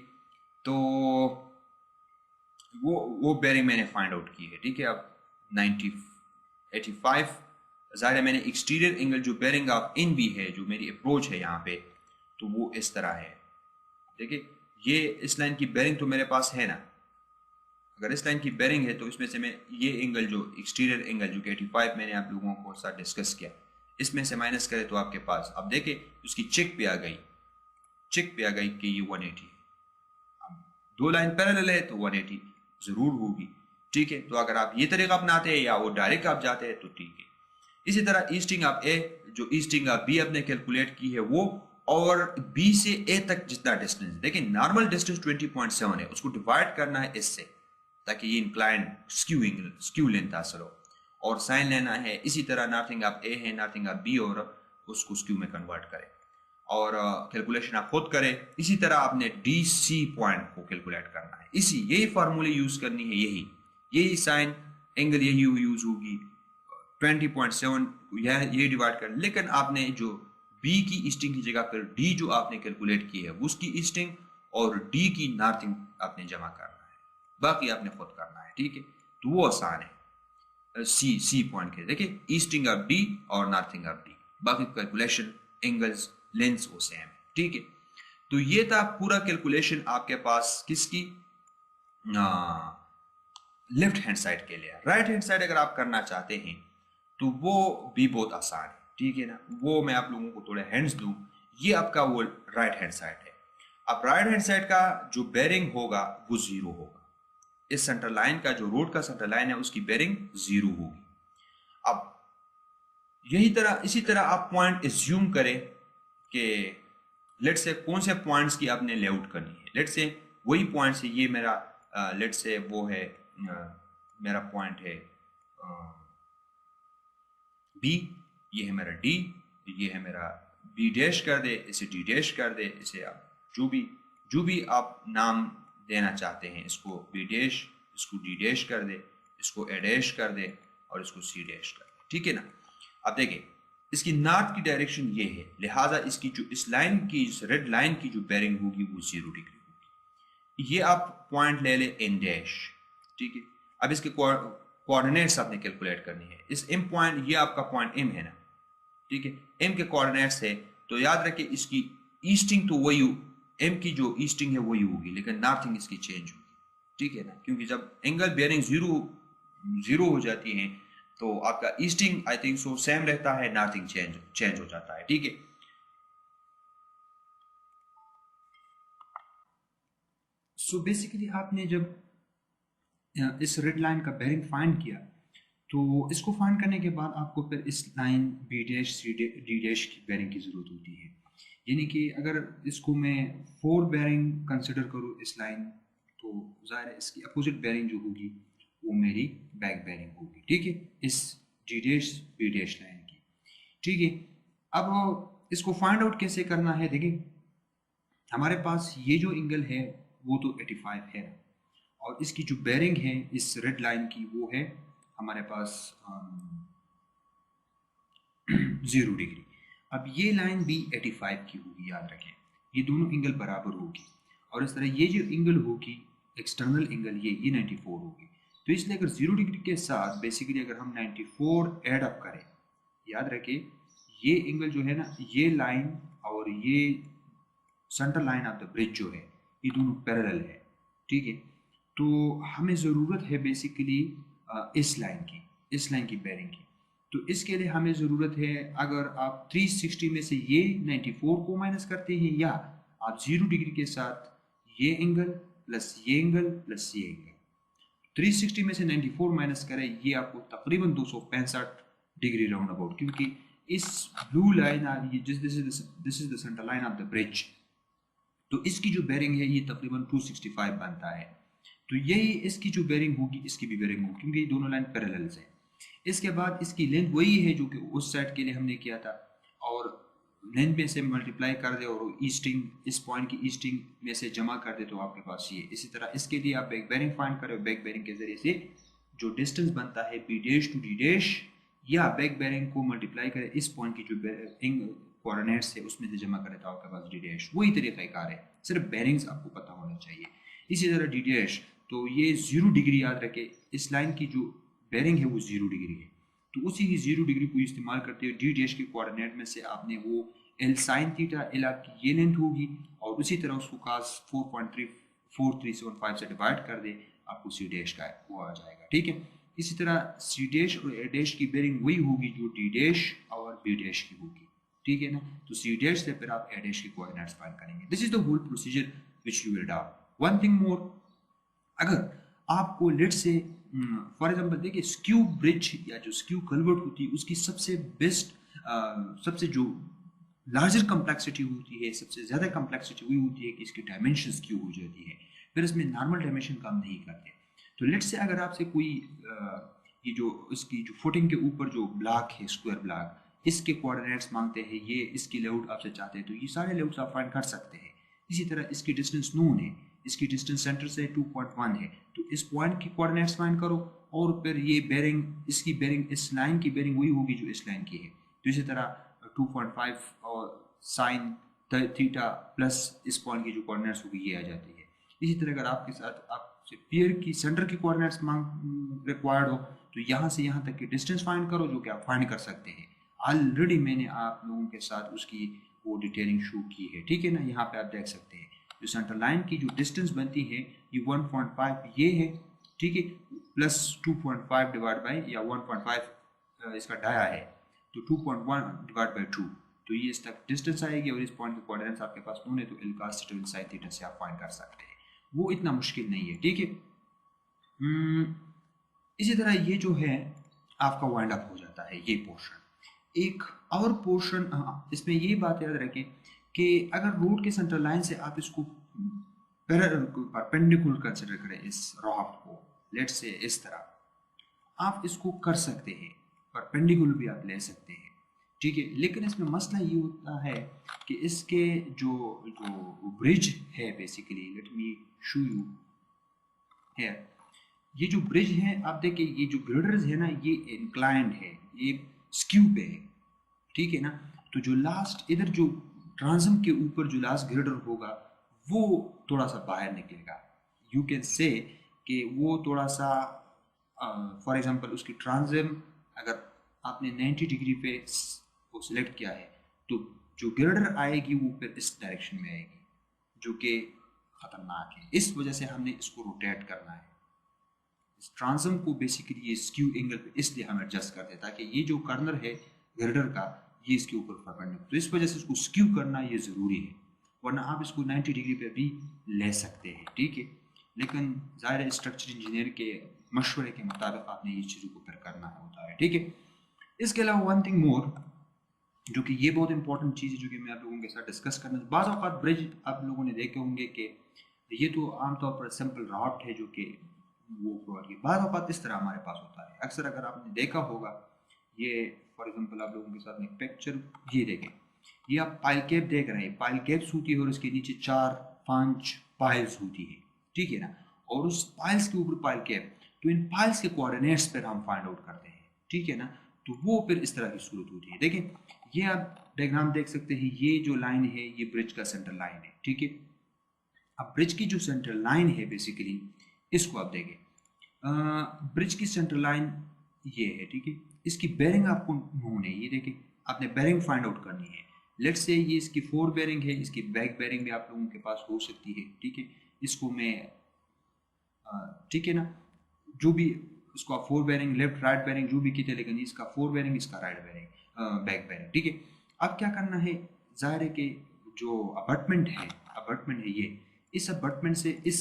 तो वो बेरिंग मैंने फाइंड आउट की है, ठीक है। अब 85 ज़ाहिर है, मैंने एक्सटीरियर एंगल जो बेरिंग ऑफ इन भी है, जो मेरी अप्रोच है यहाँ पे, तो वो इस तरह है। देखिए, ये इस लाइन की बेरिंग तो मेरे पास है ना, अगर इस लाइन की बेरिंग है तो इसमें से मैं ये एंगल, जो एक्सटीरियर एंगल जो कि 85 मैंने आप लोगों को साथ डिस्कस किया, इसमें से माइनस करें तो आपके पास, अब देखें उसकी चिक पे आ गई, कि ये 180 है। अब दो लाइन पैरेलल है तो 180 जरूर होगी, ठीक है। तो अगर आप ये तरीका अपनाते हैं या वो डायरेक्ट आप जाते हैं तो ठीक है। इसी तरह ईस्टिंग ऑफ ए, जो ईस्टिंग ऑफ बी आपने कैलकुलेट की है वो, और बी से ए तक जितना डिस्टेंस, देखिए नॉर्मल डिस्टेंस 20.7 है, उसको डिवाइड करना है इससे, ताकि ये इंक्लाइन स्क्यू लेंथ हासिल हो, और साइन लेना है। इसी तरह नॉर्थिंग ऑफ ए है, नॉर्थिंग ऑफ बी, और उसको स्क्यू में कन्वर्ट करें, और कैलकुलेशन आप खुद करें। इसी तरह आपने डी सी पॉइंट को कैलकुलेट करना है, यही फार्मूले यूज करनी है, यही साइन एंगल यही यूज होगी, 20.7 ये डिवाइड कर। लेकिन आपने जो बी की ईस्टिंग की जगह पर डी जो आपने कैलकुलेट की है उसकी ईस्टिंग और डी की नॉर्थिंग आपने जमा करना है, बाकी आपने खुद करना है, ठीक है। तो वो आसान है। सी पॉइंट के देखिए, ईस्टिंग ऑफ डी और नॉर्थिंग ऑफ डी, बाकी कैलकुलेशन, एंगल्स, लेंस वो सेम है, ठीक है। तो ये था पूरा कैलकुलेशन आपके पास किसकी, लेफ्ट हैंड साइड के लिए। राइट हैंड साइड अगर आप करना चाहते हैं तो वो भी बहुत आसान है, ठीक है ना। वो मैं आप लोगों को थोड़े हैंड्स दूं, ये आपका वो राइट हैंड साइड है। अब राइट हैंड साइड का जो बेरिंग होगा वो 0 होगा, इस सेंटर लाइन का, जो रोड का सेंटर लाइन है उसकी बेरिंग 0 होगी। अब इसी तरह आप पॉइंट एज्यूम करें कि लेट से कौन से पॉइंट्स की आपने लेआउट करनी है। लेट से वही पॉइंट्स है, ये मेरा लेट से वो है, मेरा पॉइंट है बी, ये है मेरा डी, ये है मेरा बी डैश कर दे, इसे डी डैश कर दे, इसे आप जो भी आप नाम देना चाहते हैं, इसको बी डैश, इसको डी डैश कर दे, इसको ए डैश कर दे, और इसको सी डैश कर दे, ठीक है ना। अब देखिए, इसकी नॉर्थ की डायरेक्शन ये है, लिहाजा इसकी जो इस लाइन की, इस रेड लाइन की जो बेरिंग होगी वो 0 डिग्री होगी। ये आप पॉइंट ले ले एन डैश, ठीक है। अब इसके कोऑर्डिनेट्स आपने कैलकुलेट करनी है। इस एम पॉइंट, ये आपका पॉइंट एम है ना, ठीक है, एम के कोऑर्डिनेट्स है, तो याद रखिए इसकी ईस्टिंग तो वही, एम की जो ईस्टिंग है वही होगी, लेकिन नॉर्थिंग इसकी चेंज होगी, ठीक है ना, क्योंकि जब एंगल बेयरिंग जीरो हो जाती है तो आपका easting I think so same रहता है, नॉर्थिंग चेंज हो जाता है, ठीक है। सो बेसिकली आपने जब इस रेड लाइन का बेरिंग फाइंड किया, तो इसको फाइंड करने के बाद आपको फिर इस line B dash C D dash की बेरिंग की ज़रूरत होती है। यानी कि अगर इसको मैं 4 बेरिंग कंसिडर करूँ इस लाइन, तो ज़ाहिर है इसकी अपोजिट बेरिंग जो होगी वो मेरी बैक बेरिंग होगी, ठीक है, इस D dash B dash line की, ठीक है। अब इसको फाइंड आउट कैसे करना है, देखिए हमारे पास ये जो एंगल है वो तो 85 है, और इसकी जो बेरिंग है इस रेड लाइन की वो है हमारे पास 0 डिग्री। अब ये लाइन भी 85 की होगी, याद रखें ये दोनों एंगल बराबर होगी, और इस तरह ये जो एंगल होगी एक्सटर्नल एंगल ये 94 होगी। तो इसलिए अगर 0 डिग्री के साथ बेसिकली अगर हम 94 एड अप करें, याद रखें ये एंगल जो है ना, ये लाइन और ये centre line of the bridge जो है ये दोनों पैरेलल है, ठीक है। तो हमें ज़रूरत है बेसिकली इस लाइन की बेरिंग की। तो इसके लिए हमें ज़रूरत है, अगर आप 360 में से ये 94 को माइनस करते हैं, या आप 0 डिग्री के साथ ये एंगल प्लस ये एंगल प्लस ये एंगल, 360 में से 94 माइनस करें, ये आपको तकरीबन 265 डिग्री राउंड अबाउट, क्योंकि इस ब्लू लाइन आ रही है, this is the centre line of the bridge, तो इसकी जो बेरिंग है ये तकरीबन 265 बनता है। तो यही इसकी जो बेरिंग होगी इसकी भी बेरिंग होगी, क्योंकि ये दोनों लाइन पैरेलल्स है। इसके बाद इसकी लेंथ वही है जो कि उस साइड के लिए हमने किया था, और लेंथ में से मल्टीप्लाई कर दे और ईस्टिंग, इस पॉइंट की ईस्टिंग में से जमा कर दे तो आपके पास ये। इसी तरह इसके लिए आप बैक बेरिंग फाइंड करें, बैक बेरिंग के जरिए से जो डिस्टेंस बनता है B dash to D dash, या बैक बेरिंग को मल्टीप्लाई करें इस पॉइंट की जो कोऑर्डिनेट्स है उसमें से जमा करें तो आपके पास डी डैश। वही तरीक़ाकार है, सिर्फ बेरिंग्स आपको पता होना चाहिए। इसी तरह डी डैश, तो ये 0 डिग्री याद रखें, इस लाइन की जो बेरिंग है वो 0 डिग्री है, तो उसी ही 0 डिग्री को इस्तेमाल करते हुए डी डैश के कोऑर्डिनेट में से आपने वो एल साइन थीटा, एल आपकी ये लेंथ होगी, और उसी तरह उसको कास 4.34375 से डिवाइड कर दे, आपको सी डैश का वो आ जाएगा। ठीक है, इसी तरह सी डैश और ए डैश की बेरिंग वही होगी जो डी डैश और बी डैश की होगी। ठीक है ना, तो सी डैश से फिर आप ए डैश के कोऑर्डिनेट्स फाइंड करेंगे। This is the whole procedure which you will do. One thing more, अगर आपको लेट से फॉर एग्जांपल देखिए स्क्यू ब्रिज या जो स्क्यू कल्वर्ट होती है उसकी सबसे बेस्ट सबसे जो लार्जर कम्प्लेक्सिटी होती है, सबसे ज़्यादा कम्प्लेक्सिटी वही होती है कि इसकी डायमेंशन स्क्यू हो जाती है, फिर इसमें नॉर्मल डायमेंशन काम नहीं करते। तो लेट से अगर आपसे कोई ये जो इसकी जो फुटिंग के ऊपर जो ब्लॉक है, स्क्वायर ब्लॉक, इसके कोऑर्डिनेट्स मांगते हैं, ये इसकी लेआउट आपसे चाहते हैं, तो ये सारे लेआउट्स आप फाइंड कर सकते हैं। इसी तरह इसकी डिस्टेंस नोन है, इसकी डिस्टेंस सेंटर से 2.1 है, तो इस पॉइंट की कोऑर्डिनेट्स फाइंड करो, और फिर ये बेरिंग, इसकी बेरिंग, इस लाइन की बेरिंग वही होगी जो इस लाइन की है। तो इसी तरह 2.5 और साइन थीटा प्लस इस पॉइंट की जो कोऑर्डिनेट्स होगी ये आ जाती है। इसी तरह अगर आपके साथ आपसे पेयर की सेंटर की कोऑर्डिनेट्स मांग रिक्वायर्ड हो, तो यहाँ से यहाँ तक की डिस्टेंस फाइंड करो, जो कि आप फाइंड कर सकते हैं। ऑलरेडी मैंने आप लोगों के साथ उसकी वो डिटेलिंग शो की है। ठीक है ना, यहाँ पे आप देख सकते हैं जो सेंटर लाइन की जो डिस्टेंस बनती है ये 1.5 ये है, ठीक है, प्लस 2.5 डिवाइड बाई, या 1.5 इसका डाया है, तो 2.1 डिवाइड बाई 2, तो ये इस तक डिस्टेंस आएगी, और इस पॉइंट की कोऑर्डिनेट्स आपके पास नोन है, तो L cos theta sin theta से आप फाइंड कर सकते हैं। वो इतना मुश्किल नहीं है। ठीक है, इसी तरह ये जो है आपका वाइंड अप हो जाता है ये पोर्शन। एक और पोर्शन, इसमें ये बात याद रखें कि अगर रोड के सेंटर लाइन से आप इसको परपेंडिकुलर कंसिडर करें इस राफ्ट को, लेट से इस तरह आप इसको कर सकते हैं, परपेंडिकुलर भी आप ले सकते हैं। ठीक है, लेकिन इसमें मसला ये होता है कि इसके जो जो ब्रिज है, basically let me show you है, ये जो ब्रिज है आप देखिए, ये जो गिर्डर्स है ना ये इंक्लाइंड है, ये स्क्यू पे है। ठीक है ना, तो जो लास्ट इधर जो ट्रांसम के ऊपर जो लास्ट गिर्डर होगा वो थोड़ा सा बाहर निकलेगा। यू कैन से कि वो थोड़ा सा फॉर एग्जांपल उसकी ट्रांसम अगर आपने 90 डिग्री पे वो सिलेक्ट किया है, तो जो गिर्डर आएगी वो फिर इस डायरेक्शन में आएगी, जो कि खतरनाक है। इस वजह से हमने इसको रोटेट करना है। इस ट्रांसम को बेसिकली ये स्क्यू एंगल पे इसलिए हम एडजस्ट करते हैं ताकि ये जो कर्नर है गिर्डर का ये इसके ऊपर परपेंडिकुलर, तो इस वजह से इसको स्क्यू करना ये ज़रूरी है, वरना आप इसको 90 डिग्री पे भी ले सकते हैं। ठीक है, लेकिन ज़ाहिर स्ट्रक्चर इंजीनियर के मशवरे के मुताबिक आपने ये चीज़ों को फिर करना होता है। ठीक है, इसके अलावा वन थिंग मोर, जो कि ये बहुत इंपॉर्टेंट चीज़ है जो कि मैं आप लोगों के साथ डिस्कस करना, बाज़ औक़ात ब्रिज आप लोगों ने देखे होंगे कि ये तो आमतौर पर सिंपल राफ्ट है जो कि वो प्रोवाइड की, बाज़ औक़ात इस तरह हमारे पास होता है। अक्सर अगर आपने देखा होगा, ये फॉर एग्जांपल आप लोगों के साथ में एक पिक्चर ये देखें, ये आप पाइल कैप देख रहे हैं, पाइल कैप्स होती है और उसके नीचे 4-5 पाइल्स होती है। ठीक है ना, और उस पाइल्स के ऊपर पाइल कैप, तो इन पाइल्स के कोऑर्डिनेट्स पर हम फाइंड आउट करते हैं। ठीक है ना, तो वो फिर इस तरह की सूरत होती है। देखें, ये आप डायग्राम देख सकते हैं, ये जो लाइन है ये ब्रिज का सेंटर लाइन है। ठीक है, अब ब्रिज की जो सेंटर लाइन है बेसिकली इसको आप देखें, ब्रिज की सेंटर लाइन ये है। ठीक है, इसकी बेरिंग आपको नोन है, ये देखें, आपने बेरिंग फाइंड आउट करनी है। लेट्स से ये इसकी 4 बेरिंग है, इसकी बैक बेरिंग भी आप लोगों के पास हो सकती है। ठीक है, इसको मैं ठीक है ना, जो भी इसको आप 4 बेरिंग, लेफ्ट राइट बेरिंग जो भी कीजिए, लेकिन इसका 4 बेरिंग, इसका राइट बेरिंग, बैक बेरिंग। ठीक है, अब क्या करना है, ज़ाहिर है कि जो अबटमेंट है ये, इस अबटमेंट से इस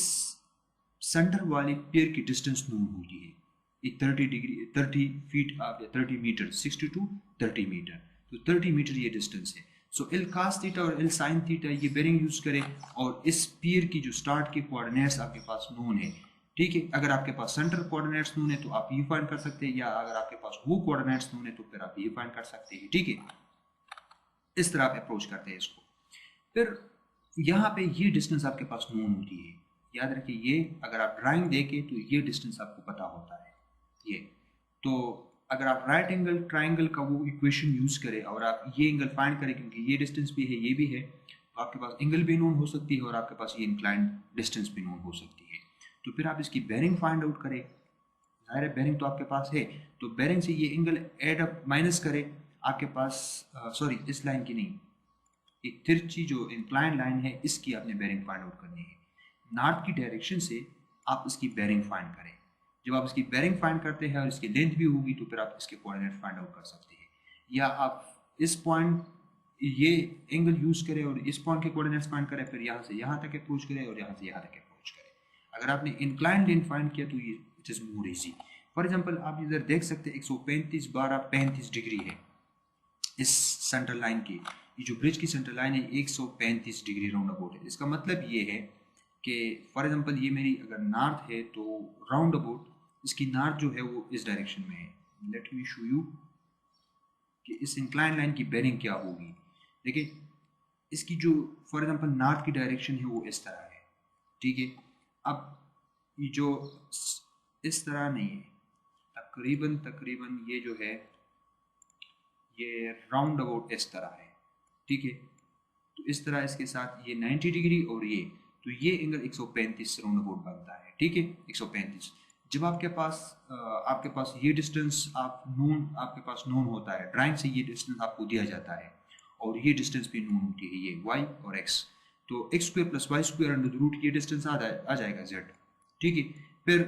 सेंटर वाली पेयर की डिस्टेंस नोन होती है। एक 30 फीट आप 30 मीटर 60 टू 30 मीटर, तो 30 मीटर ये डिस्टेंस है। सो एल कास थीटा और एल साइन थीटा ये बेरिंग यूज करें, और इस पेयर की जो स्टार्ट के कोऑर्डिनेट्स आपके पास नोन है, ठीक है। अगर आपके पास सेंटर कोऑर्डिनेट्स नोन है तो आप ये फाइंड कर सकते हैं, या अगर आपके पास वो कोऑर्डिनेट्स नोन है तो फिर आप ये फाइंड कर सकते हैं, ठीक है। इस तरह आप अप्रोच करते हैं इसको। फिर यहाँ पे ये डिस्टेंस आपके पास नोन होती है। याद रखिए, ये अगर आप ड्राइंग देखें तो ये डिस्टेंस आपको पता होता है ये। तो अगर आप राइट एंगल ट्राइंगल का वो इक्वेशन यूज करें और आप ये एंगल फाइंड करें, क्योंकि ये डिस्टेंस भी है ये भी है, तो आपके पास एंगल भी नोन हो सकती है और आपके पास ये इंक्लाइंड डिस्टेंस भी नोन हो सकती है। तो फिर आप इसकी बेरिंग फाइंड आउट करें। जाहिर है बेरिंग तो आपके पास है, तो बेरिंग से ये एंगल एड अप माइनस करें आपके पास, सॉरी इस लाइन की नहीं, एक तिरछी जो इंक्लाइन लाइन है इसकी आपने बेरिंग फाइंड आउट करनी है। नॉर्थ की डायरेक्शन से आप इसकी बेरिंग फाइंड करें। जब आप इसकी बेरिंग फाइंड करते हैं और इसकी लेंथ भी होगी तो फिर आप इसके कोऑर्डिनेट फाइंड आउट कर सकते हैं। या आप इस पॉइंट ये एंगल यूज करें और इस पॉइंट के कोऑर्डिनेट्स फाइंड करें, फिर यहाँ से यहाँ तक अप्रोच करें और यहाँ से यहाँ तक अप्रोच करें। अगर आपने इंक्लाइन लेंथ फाइंड किया तो ये it is more easy. For example आप इधर देख सकते हैं 135 12 35 डिग्री है इस सेंटर लाइन की। ये जो ब्रिज की सेंटर लाइन है 135 डिग्री राउंड अबाउट है। इसका मतलब ये है कि फॉर एग्जांपल ये मेरी अगर नॉर्थ है तो राउंड अबाउट इसकी नॉर्थ जो है वो इस डायरेक्शन में है। लेट मी शो यू कि इस इंक्लाइन लाइन की बेरिंग क्या होगी। देखिए इसकी जो फॉर एग्जांपल नॉर्थ की डायरेक्शन है वो इस तरह है, ठीक है। अब ये जो इस तरह नहीं है, तकरीबन ये जो है ये राउंड अबाउट इस तरह है, ठीक है। तो इस तरह इसके साथ ये 90 डिग्री और ये, तो ये एंगल 135 राउंड अबाउट बनता है, ठीक है 135। जब आपके पास ये डिस्टेंस आपके पास नोन होता है, ड्राइंग से ये डिस्टेंस आपको दिया जाता है और ये डिस्टेंस भी नोन होती है, ये y और x। तो x square plus Y square under the root ये डिस्टेंस आ जाएगा z, ठीक है। फिर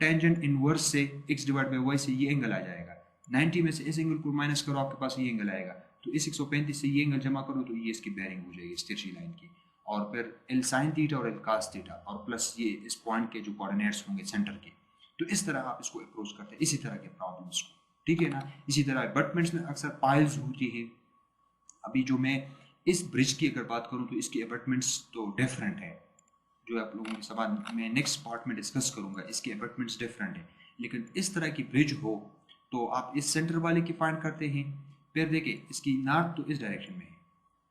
टेंजेंट इनवर्स से x डिवाइड बाई y से ये एंगल आ जाएगा। 90 में से इस एंगल को माइनस करो आपके पास ये एंगल आएगा, तो इस 135 से ये एंगल जमा करो तो ये इसकी बेरिंग हो जाएगी इस तिरछी लाइन की। और फिर एल साइन थीटा और एल कास थीटा और प्लस ये इस पॉइंट के जो कोऑर्डिनेट्स होंगे सेंटर के। तो इस तरह आप इसको अप्रोच करते हैं इसी तरह के प्रॉब्लम्स को, ठीक है ना। इसी तरह अबटमेंट्स में अक्सर पाइल्स होती है। अभी जो मैं इस ब्रिज की अगर बात करूं तो इसकी अबटमेंट्स तो डिफरेंट है, जो आप लोगों के सवाल मैं नेक्स्ट पार्ट में डिस्कस करूंगा, इसकी अबटमेंट्स डिफरेंट है। लेकिन इस तरह की ब्रिज हो तो आप इस सेंटर वाले की फाइंड करते हैं। फिर देखिए इसकी नॉर्थ तो इस डायरेक्शन में है,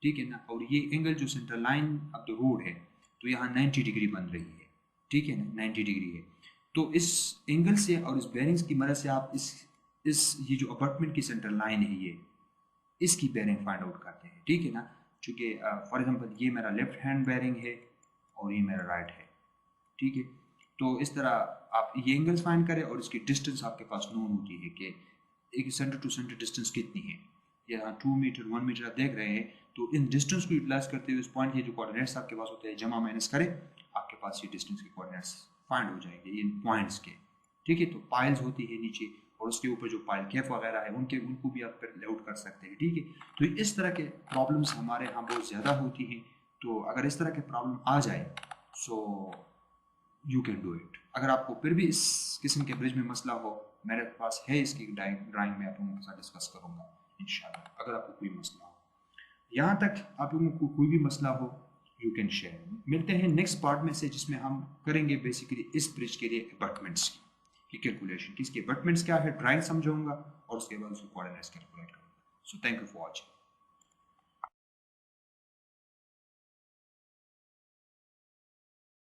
ठीक है ना, और ये एंगल जो centre line of the road है तो यहाँ 90 डिग्री बन रही है, ठीक है ना, 90 डिग्री है। तो इस एंगल से और इस बेरिंग्स की मदद से आप इस ये जो अपार्टमेंट की सेंटर लाइन है ये इसकी बेरिंग फाइंड आउट करते हैं, ठीक है ना। चूँकि फॉर एग्जांपल ये मेरा लेफ्ट हैंड बेरिंग है और ये मेरा राइट है, ठीक है। तो इस तरह आप ये एंगल्स फाइंड करें और इसकी डिस्टेंस आपके पास नोन होती है कि एक सेंटर टू सेंटर डिस्टेंस कितनी है। यहाँ 2 मीटर 1 मीटर आप देख रहे हैं, तो इन डिस्टेंस को यूटिलाइज करते हुए इस पॉइंट के जो कोऑर्डिनेट्स आपके पास होते हैं जमा माइनस करें, आपके पास ये डिस्टेंस के कोऑर्डिनेट्स फाइंड हो जाएंगे इन पॉइंट्स के, ठीक है। तो पाइल्स होती है नीचे और उसके ऊपर जो पाइल कैफ वगैरह है उनको भी आप फिर लेआउट कर सकते हैं, ठीक है। तो इस तरह के प्रॉब्लम्स हमारे यहाँ बहुत ज़्यादा होती हैं। तो अगर इस तरह के प्रॉब्लम आ जाए so you can do it. अगर आपको फिर भी इस किस्म के ब्रिज में मसला हो, मेरे पास है इसकी ड्राइंग में आप लोगों के साथ डिस्कस करूँगा इंशाल्लाह। अगर आपको कोई मसला हो, यहाँ तक आप लोगों को कोई भी मसला हो यू कैन शेयर। मिलते हैं नेक्स्ट पार्ट में से जिसमें हम करेंगे बेसिकली इस ब्रिज के लिए अपार्टमेंट्स की कैलकुलेशन, किसके अपार्टमेंट्स क्या है ड्राइंग समझाऊंगा और उसके बाद उसके कोऑर्डिनेट्स कैलकुलेट करूँगा। So thank you for watching.